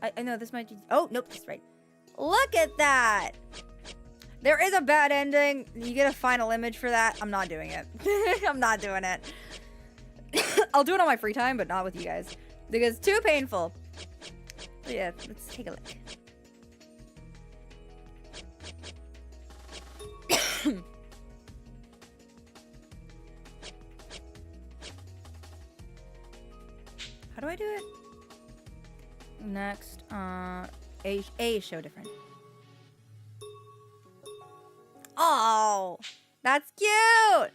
I know this might be, oh, nope, that's right. Look at that! There is a bad ending. You get a final image for that. I'm not doing it. I'm not doing it. I'll do it on my free time, but not with you guys. Because it's too painful. But yeah, let's take a look. How do I do it? Next, A is show different. Oh, that's cute.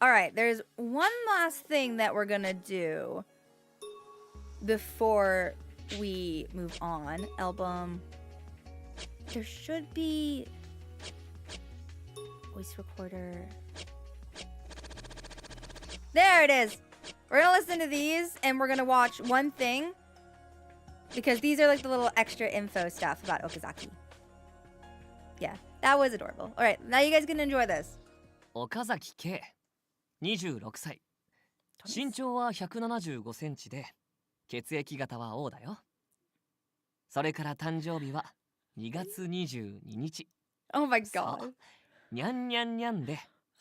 All right, there's one last thing that we're gonna do before we move on. Album. There should be voice recorder. There it is. We're gonna listen to these and we're gonna watch one thing because these are like the little extra info stuff about Okazaki. Yeah, that was adorable. All right, now you guys can enjoy this. Okazaki K 26歳。身長は175センチで血液型は O だよ。それから誕生日は2月22日。 Oh my そ god. うにゃんにゃんにゃんで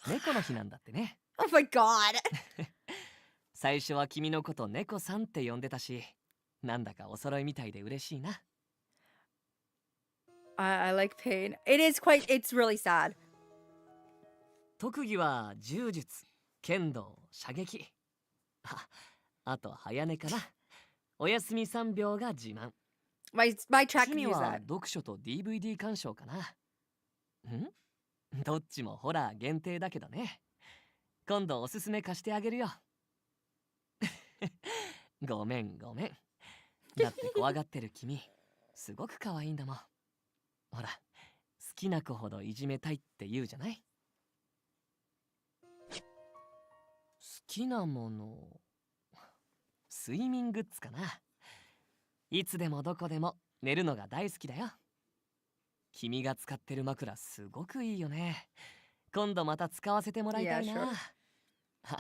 猫の日なんだってね。 Oh my god. 最初は君のこと猫さんって呼んでたし、なんだかお揃いみたいで嬉しいな。 I like pain. It's really sad. 特技は柔術、剣道、射撃。あと早寝かな。お休み3秒が自慢。 My track 趣味 can use は that. 読書と DVD 鑑賞かな。ん？どっちもホラー限定だけどね。今度おすすめ貸してあげるよ。ごめん。だって怖がってる君、すごく可愛いんだもん。ほら、好きな子ほどいじめたいって言うじゃない？好きなもの、睡眠グッズかな。いつでもどこでも寝るのが大好きだよ。君が使ってる枕すごくいいよね。今度また使わせてもらいたいな。 Yeah, sure.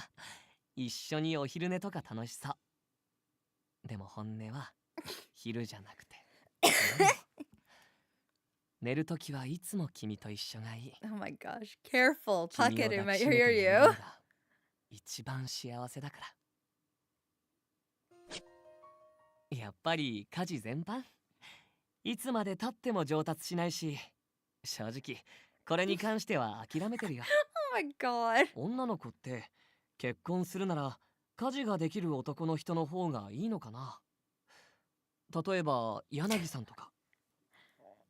一緒にお昼寝とか楽しそう。でも本音は昼じゃなくて寝るときはいつも君と一緒がいい。 Oh my gosh. Careful. 君 Tuck を it in 抱 my きしめ hear て寝る you. のが一番幸せだから。やっぱり家事全般いつまで経っても上達しないし、正直これに関しては諦めてるよ。 Oh my god. 女の子って結婚するなら家事ができる男の人の方がいいのかな。例えば柳さんとか。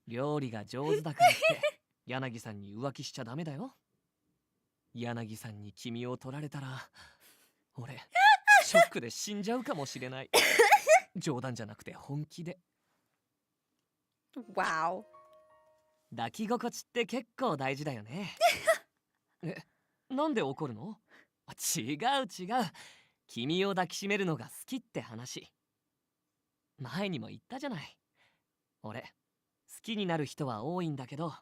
料理が上手だからって柳さんに浮気しちゃダメだよ。柳さんに君を取られたら俺ショックで死んじゃうかもしれない。冗談じゃなくて本気で。Wow. 抱き心地って結構大事だよね。え、なんで怒るの？違う。君を抱きしめるのが好きって話。前にも言ったじゃない。俺、好きになる人は多いんだけど、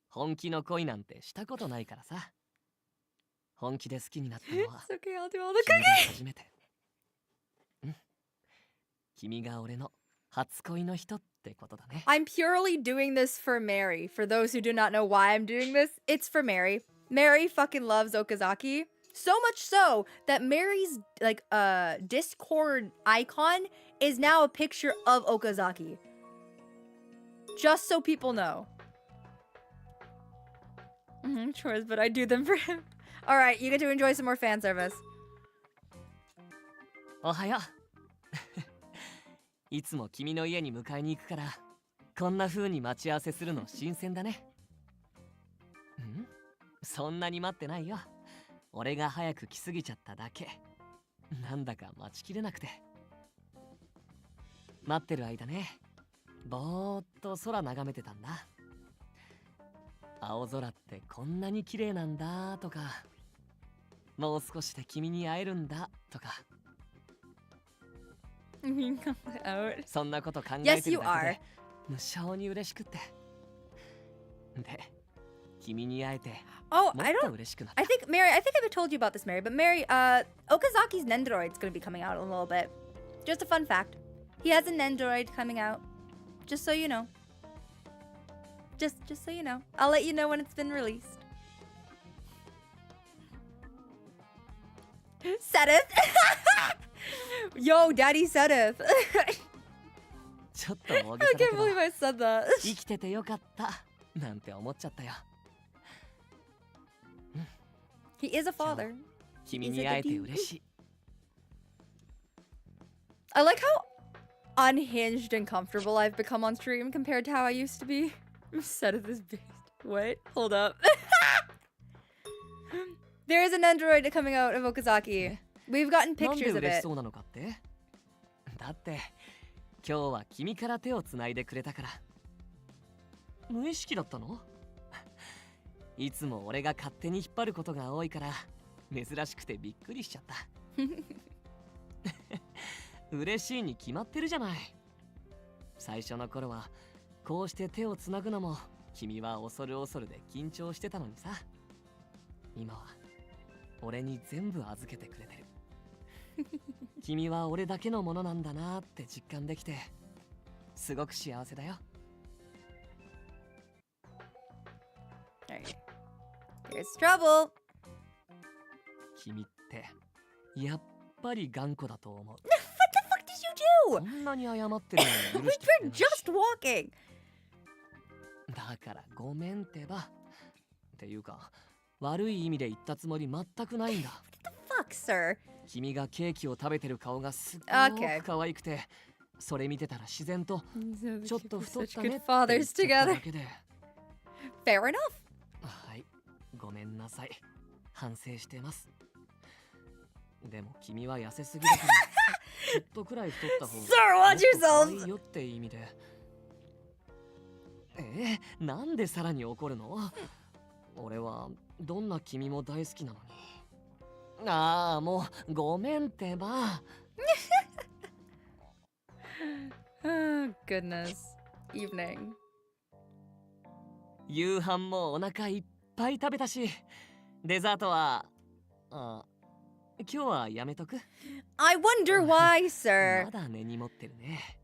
本気の恋なんてしたことないからさ。本気で好きになったのは It's okay, I'll do all 君 the が cooking. 初めて。君が俺の初恋の人ってことだね。I'm purely doing this for Mary. For those who do not know why I'm doing this, it's for Mary. Mary fucking loves Okazaki. So much so that Mary's like Discord icon is now a picture of Okazaki. Just so people know. Chores, but I do them for him. All right, you get to enjoy some more fan service. おはよう。いつも君の家に迎えに行くから、こんな風に待ち合わせするの新鮮だね。そんなに待ってないよ。俺が早く来すぎちゃっただけ。なんだか待ちきれなくて。待ってる間ね、ぼーっと空眺めてたんだ。青空ってこんなに綺麗なんだとか、もう少しで君に会えるんだとか。そんなこと考えてるだけで無性に嬉しくって。で、君に会えて Oh, もっ I と don't. 嬉しくなった。 I think Mary. I think I've told you about this, Mary. But Mary, Okazaki's Nendoroid's gonna be coming out in a little bit. Just a fun fact. He has a Nendoroid coming out. Just so you know. Just so you know. I'll let you know when it's been released. Sedith. Yo, Daddy Sedith. ちょっと大 I げさだ can't けど believe I said that. 生きててよかったなんて思っちゃったよ。 He is a father. 君に会えて嬉しい。 I like how unhinged and comfortable I've become on stream compared to how I used to be. Sedith is based. What? Hold up. There is an Android coming out of Okazaki. We've gotten なんで pictures of 嬉し it. そうなのかって？だって今日は君から手をつないでくれたから。無意識だったの？いつも俺が勝手に引っ張ることが多いから珍しくてびっくりしちゃった。嬉しいに決まってるじゃない。最初の頃はこうして手をつなぐのも君は恐る恐るで緊張してたのにさ。今は俺に全部預けてくれてる。君は俺だけのものなんだなって実感できてすごく幸せだよ。 Alright. There's trouble. 君ってやっぱり頑固だと思う。 What the fuck did you こ do? んなに謝ってるのに We've 許してくれ been ないし just walking. だからごめんってば。っていうか悪い意味で言ったつもり全くないんだ。 Fuck, sir. 君がケーキを食べてる顔がすっご Okay. く可愛くて、それ見てたら自然とちょっと太っ Such たね good って言っ fathers ちゃった together. だけで。 Fair enough. はい、ごめんなさい。反省してます。でも君は痩せすぎだから、ちょっとくらい太った方が Sir, watch もっと可 yourselves. 愛いよって意味で。なんでさらに怒るの？俺はどんな君も大好きなのに。ああ、もうごめんってば。 Oh, goodness. Evening. 夕飯もお腹いっぱい食べたし、デザートは今日はやめとく。 I wonder why, ま sir. だ根に持ってるね。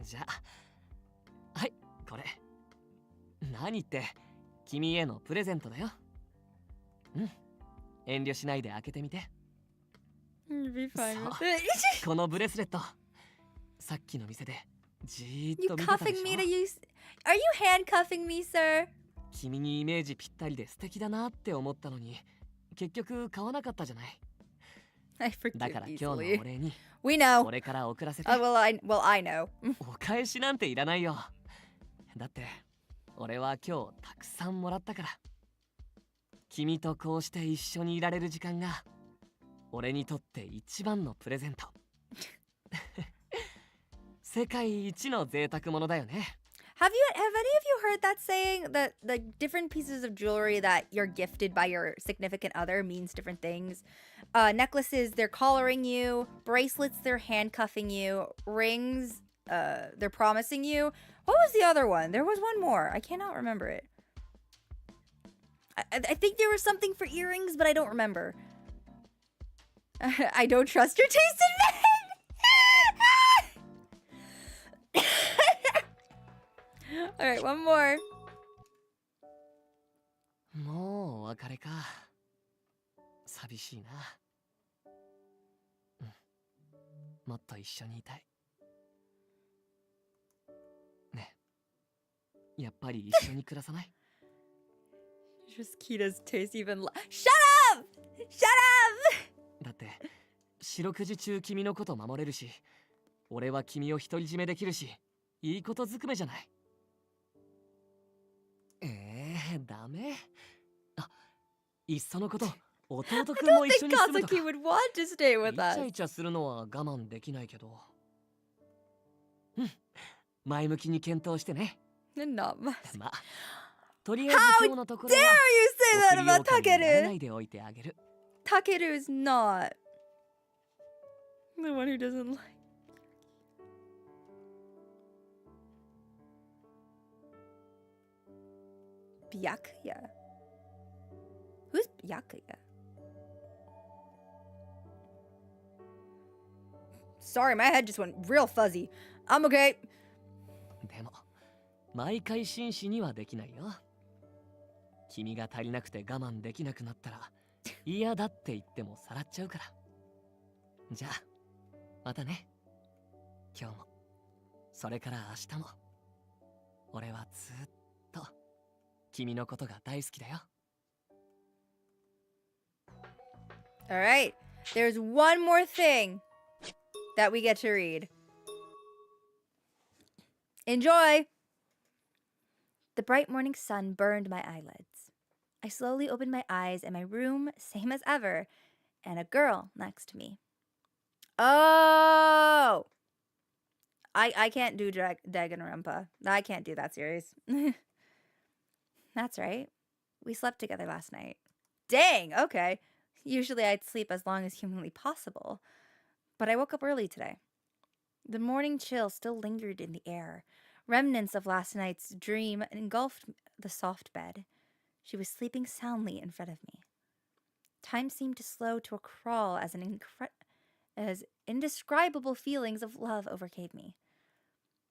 じゃあ、はい、これ。何って君へのプレゼントだよ。遠慮しないで開けてみて。 You'd be fine with So- it. このブレスレット、さっきの店でじーっ You と見てたで cuffing し me to ょ。 use? Are you handcuffing me, sir? 君にイメージぴったりで素敵だなって思ったのに、結局買わなかったじゃない。 I だ forgive から今日の easily. お礼に We know. これから送らせて。 Well, I know. お返しなんていらないよ。だって俺は今日たくさんもらったから。君とこうして一緒にいられる時間が俺にとって一番のプレゼント。世界一の贅沢者だよね。Have any of you heard that saying that the different pieces of jewelry that you're gifted by your significant other means different things? Necklaces, they're collaring you. Bracelets, they're handcuffing you. Rings, they're promising you. What was the other one? There was one more. I cannot remember it. I think there was something for earrings, but I don't remember. I don't trust your taste in men. All right, one more. もうお別れか。寂しいな。うん。もっと一緒にいたい。ねえ、やっぱり一緒に暮らさない？ Just Kita's taste even. Shut up! Shut up! だって四六時中君のこと守れるし、俺は君を独り占めできるし、いいことずくめじゃない。ダメ。あ、いっそのこと、弟くんも一緒に住むとか。 Okazaki would want to stay with イチャ us. イチャするのは我慢できないけど。うん、前向きに検討してね。Not much. まあ、とりあえず今日のところ Dare は you say that 送り about 羊羹にならな Takeru? いでおいてあげる。 Takeru is not the one who doesn't like. Byakuya. Who's Byakuya? Sorry, my head just went real fuzzy. I'm okay. でも、毎回真摯にはできないよ。君が足りなくて我慢できなくなったら、嫌だって言ってもさらっちゃうから。じゃあ、またね。今日も、それから明日も。俺はずっと、君のことが大好きだよ。All right. There's one more thing that we get to read. Enjoy! The bright morning sun burned my eyelids. I slowly opened my eyes in my room, same as ever, and a girl next to me. Oh! I can't do Danganronpa. I can't do that series. That's right. We slept together last night. Dang, okay. Usually I'd sleep as long as humanly possible, but I woke up early today. The morning chill still lingered in the air. Remnants of last night's dream engulfed the soft bed. She was sleeping soundly in front of me. Time seemed to slow to a crawl as as indescribable feelings of love overcame me.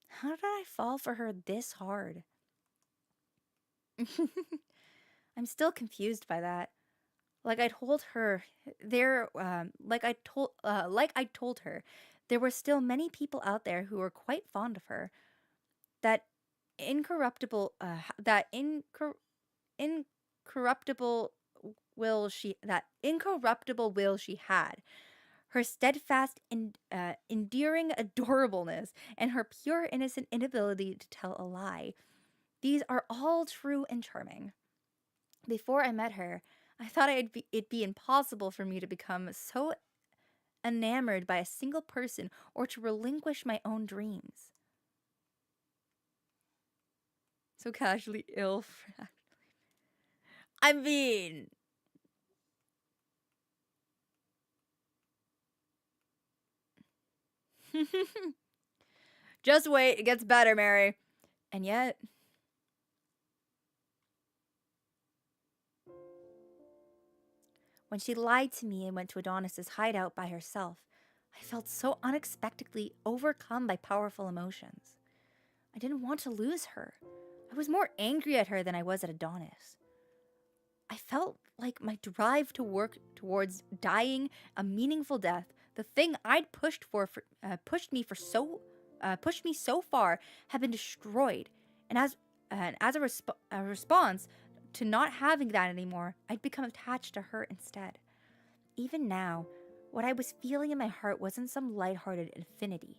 How did I fall for her this hard? I'm still confused by that. Like I told her, I told her, there were still many people out there who were quite fond of her. That incorruptible will she had, her steadfast and endearing adorableness, and her pure innocent inability to tell a lie. These are all true and charming. Before I met her, I thought it'd be impossible for me to become so enamored by a single person or to relinquish my own dreams. So casually ill. I mean, just wait, it gets better, Mary. And yet, when she lied to me and went to Adonis's hideout by herself, I felt so unexpectedly overcome by powerful emotions. I didn't want to lose her. I was more angry at her than I was at Adonis. I felt like my drive to work towards dying a meaningful death, the thing I'd pushed me so far, had been destroyed. And as a response to not having that anymore, I'd become attached to her instead. Even now, what I was feeling in my heart wasn't some lighthearted affinity.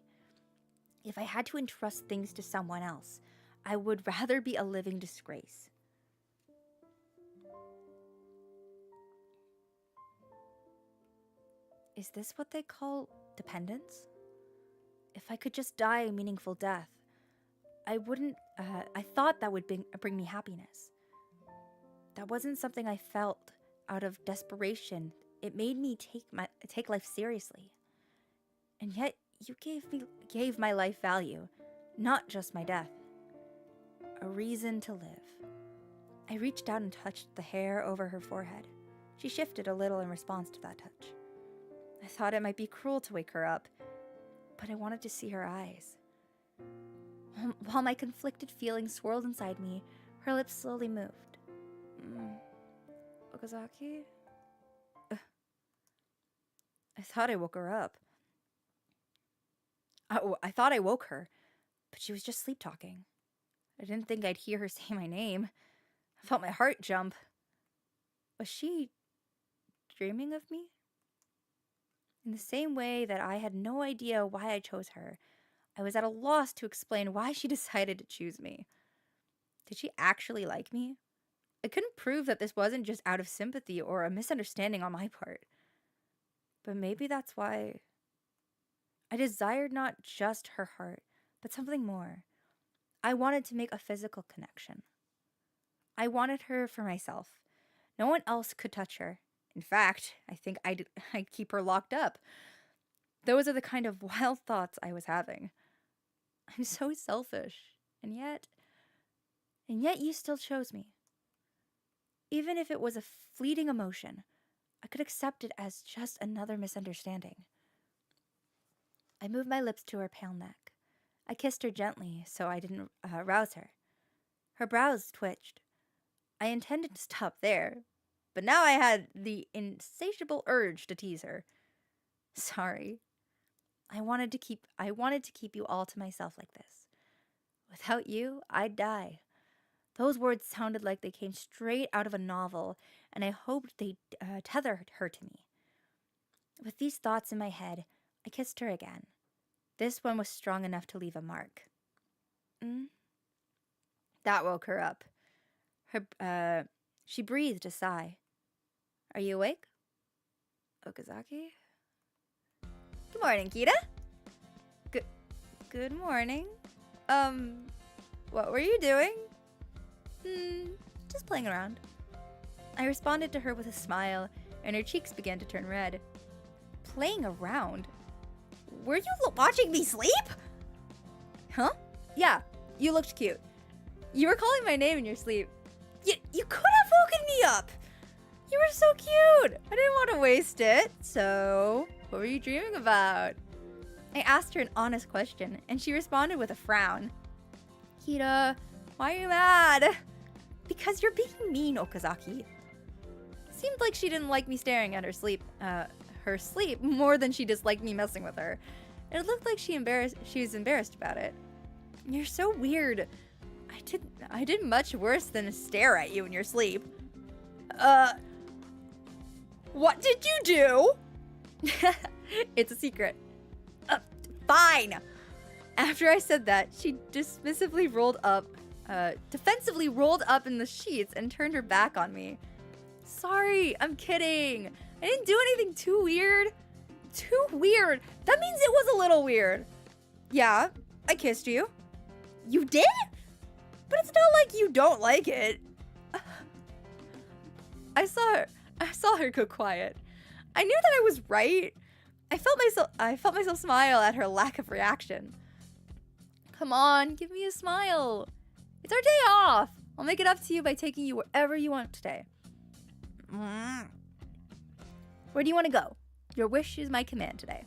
If I had to entrust things to someone else, I would rather be a living disgrace. Is this what they call dependence? If I could just die a meaningful death, I wouldn't. I thought that would bring me happiness. That wasn't something I felt out of desperation. It made me take life seriously. And yet you gave my life value, not just my death. A reason to live. I reached out and touched the hair over her forehead. She shifted a little in response to that touch. I thought it might be cruel to wake her up, but I wanted to see her eyes. While my conflicted feelings swirled inside me, her lips slowly moved. Okazaki? I thought I woke her up. I thought I woke her, but she was just sleep-talking. I didn't think I'd hear her say my name. I felt my heart jump. Was she dreaming of me? In the same way that I had no idea why I chose her, I was at a loss to explain why she decided to choose me. Did she actually like me? I couldn't prove that this wasn't just out of sympathy or a misunderstanding on my part. But maybe that's why I desired not just her heart, but something more. I wanted to make a physical connection. I wanted her for myself. No one else could touch her. In fact, I think I'd keep her locked up. Those are the kind of wild thoughts I was having. I'm so selfish, and yet you still chose me. Even if it was a fleeting emotion, I could accept it as just another misunderstanding. I moved my lips to her pale neck. I kissed her gently so I didn't rouse her. Her brows twitched. I intended to stop there, but now I had the insatiable urge to tease her. Sorry. I wanted to keep you all to myself like this. Without you, I'd die. Those words sounded like they came straight out of a novel, and I hoped they'd tether her to me. With these thoughts in my head, I kissed her again. This one was strong enough to leave a mark. That woke her up. She breathed a sigh. Are you awake? Okazaki? Good morning, Kita. Good morning. What were you doing? Just playing around. I responded to her with a smile, and her cheeks began to turn red. Playing around? Were you watching me sleep? Huh? Yeah, you looked cute. You were calling my name in your sleep. You could have woken me up. You were so cute. I didn't want to waste it. So, what were you dreaming about? I asked her an honest question, and she responded with a frown. Kita, why are you mad? Because you're being mean, Okazaki. Seemed like she didn't like me staring at her sleep more than she disliked me messing with her. It looked like she was embarrassed about it. You're so weird. I did much worse than stare at you in your sleep. What did you do? It's a secret. Fine. After I said that, she defensively rolled up in the sheets and turned her back on me. Sorry, I'm kidding. I didn't do anything too weird. Too weird? That means it was a little weird. Yeah, I kissed you. You did? But it's not like you don't like it. I saw her go quiet. I knew that I was right. I felt myself smile at her lack of reaction. Come on, give me a smile. It's our day off. I'll make it up to you by taking you wherever you want today. Where do you want to go? Your wish is my command today.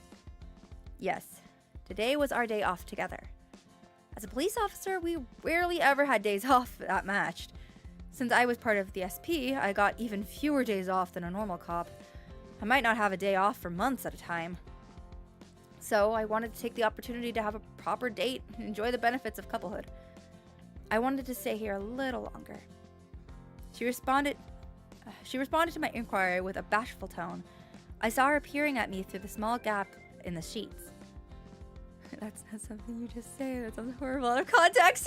Yes, today was our day off together. As a police officer, we rarely ever had days off that matched. Since I was part of the SP, I got even fewer days off than a normal cop. I might not have a day off for months at a time. So I wanted to take the opportunity to have a proper date and enjoy the benefits of couplehood. I wanted to stay here a little longer. She responded to my inquiry with a bashful tone. I saw her peering at me through the small gap in the sheets. That's not something you just say. That sounds horrible out of context.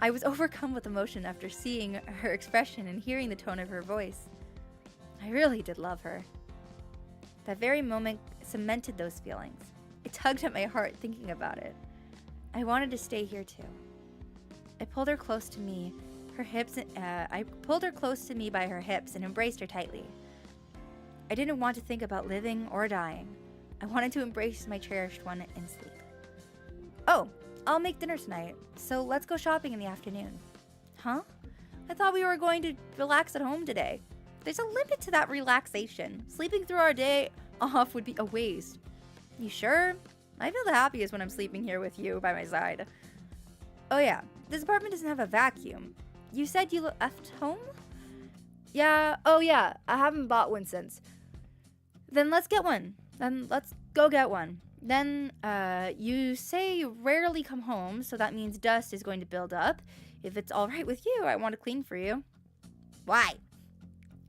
I was overcome with emotion after seeing her expression and hearing the tone of her voice. I really did love her. That very moment cemented those feelings. It tugged at my heart thinking about it. I wanted to stay here too. I pulled her close to me, I pulled her close to me by her hips and embraced her tightly. I didn't want to think about living or dying. I wanted to embrace my cherished one and sleep. Oh, I'll make dinner tonight, so let's go shopping in the afternoon. Huh? I thought we were going to relax at home today. There's a limit to that relaxation. Sleeping through our day off would be a waste. You sure? I feel the happiest when I'm sleeping here with you by my side. Oh yeah, this apartment doesn't have a vacuum. You said you left home? Yeah, oh yeah, I haven't bought one since. Then let's get one. Then let's go get one. Then, you say you rarely come home, so that means dust is going to build up. If it's alright with you, I want to clean for you. Why?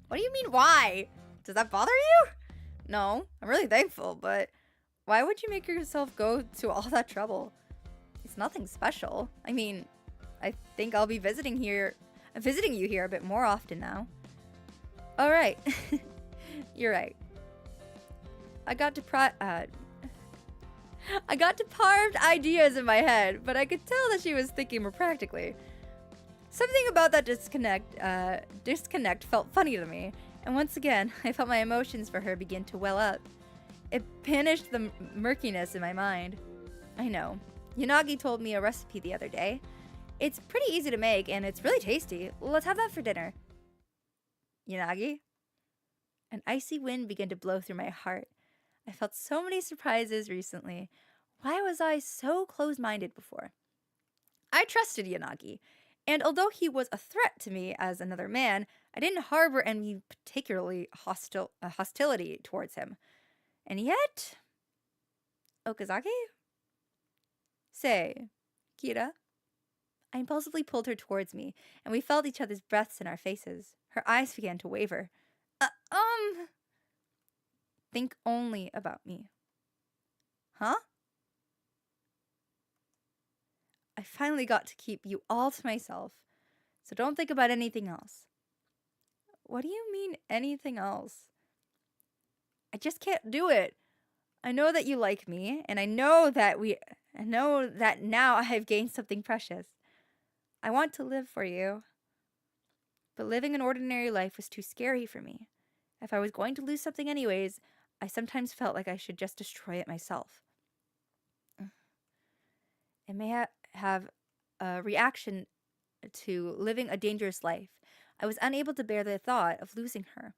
What do you mean, why? Does that bother you? No, I'm really thankful, but why would you make yourself go to all that trouble? It's nothing special. I mean, I think I'll be visiting you here a bit more often now. Alright. You're right. I got depraved ideas in my head, but I could tell that she was thinking more practically. Something about that disconnect felt funny to me, and once again, I felt my emotions for her begin to well up. It banished the murkiness in my mind. I know. Yanagi told me a recipe the other day. It's pretty easy to make, and it's really tasty. Let's have that for dinner. Yanagi? An icy wind began to blow through my heart. I felt so many surprises recently. Why was I so close-minded before? I trusted Yanagi, and although he was a threat to me as another man, I didn't harbor any particularly hostility towards him. And yet... Okazaki? Say, Kira? I impulsively pulled her towards me, and we felt each other's breaths in our faces. Her eyes began to waver. Think only about me. Huh? I finally got to keep you all to myself, so don't think about anything else. What do you mean, anything else? I just can't do it. I know that you like me, and I know that now I have gained something precious. I want to live for you. But living an ordinary life was too scary for me. If I was going to lose something anyways, I sometimes felt like I should just destroy it myself. It may have a reaction to living a dangerous life. I was unable to bear the thought of losing her.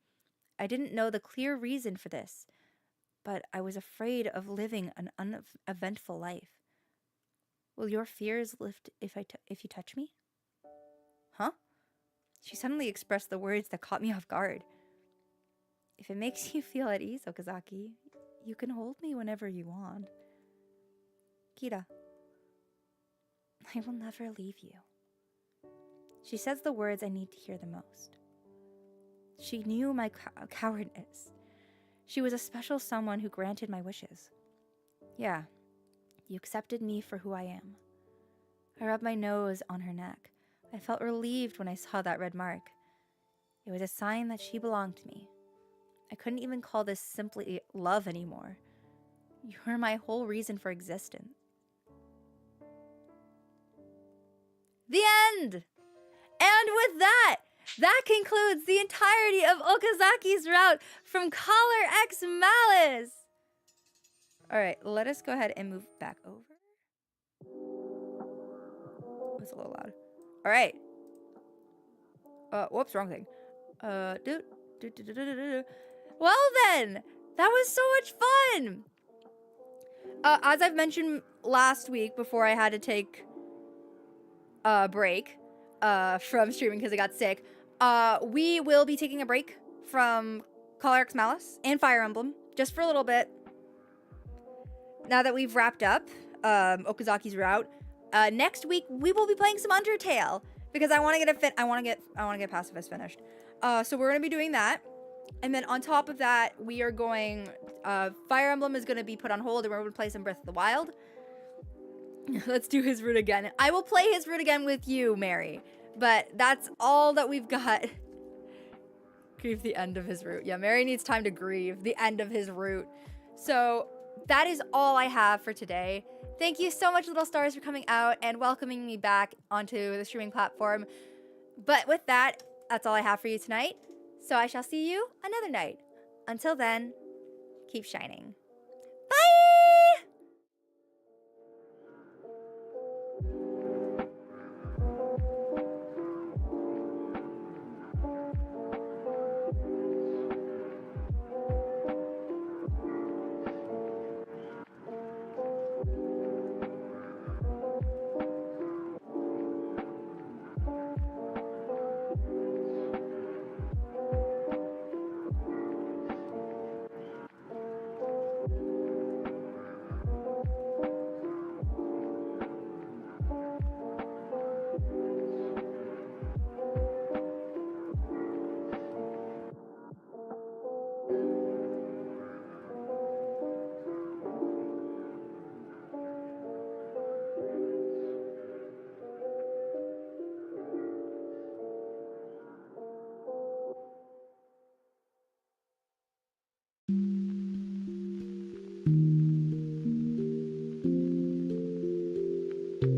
I didn't know the clear reason for this, but I was afraid of living an uneventful life. Will your fears lift if you touch me? Huh? She suddenly expressed the words that caught me off guard. If it makes you feel at ease, Okazaki, you can hold me whenever you want. Kira, I will never leave you. She says the words I need to hear the most. She knew my cowardness. She was a special someone who granted my wishes. Yeah, you accepted me for who I am. I rubbed my nose on her neck. I felt relieved when I saw that red mark. It was a sign that she belonged to me. I couldn't even call this simply love anymore. You were my whole reason for existence. The end! And with that concludes the entirety of Okazaki's route from Collar X Malice! Alright, let us go ahead and move back over. That's a little loud. Alright. Whoops, wrong thing. Well then, that was so much fun! As I've mentioned last week before I had to take a break from streaming because I got sick, we will be taking a break from Collar X Malice and Fire Emblem just for a little bit. Now that we've wrapped up Okazaki's route, next week we will be playing some Undertale because I want to get pacifist finished. So we're gonna be doing that, and then on top of that, we are going. Fire Emblem is gonna be put on hold, and we're gonna play some Breath of the Wild. Let's do his route again. I will play his route again with you, Mary. But that's all that we've got Grieve the end of his route. Yeah, Mary needs time to grieve the end of his route. So that is all I have for today. Thank you so much, Little Stars, for coming out and welcoming me back onto the streaming platform. But with that, that's all I have for you tonight. So I shall see you another night. Until then, keep shining.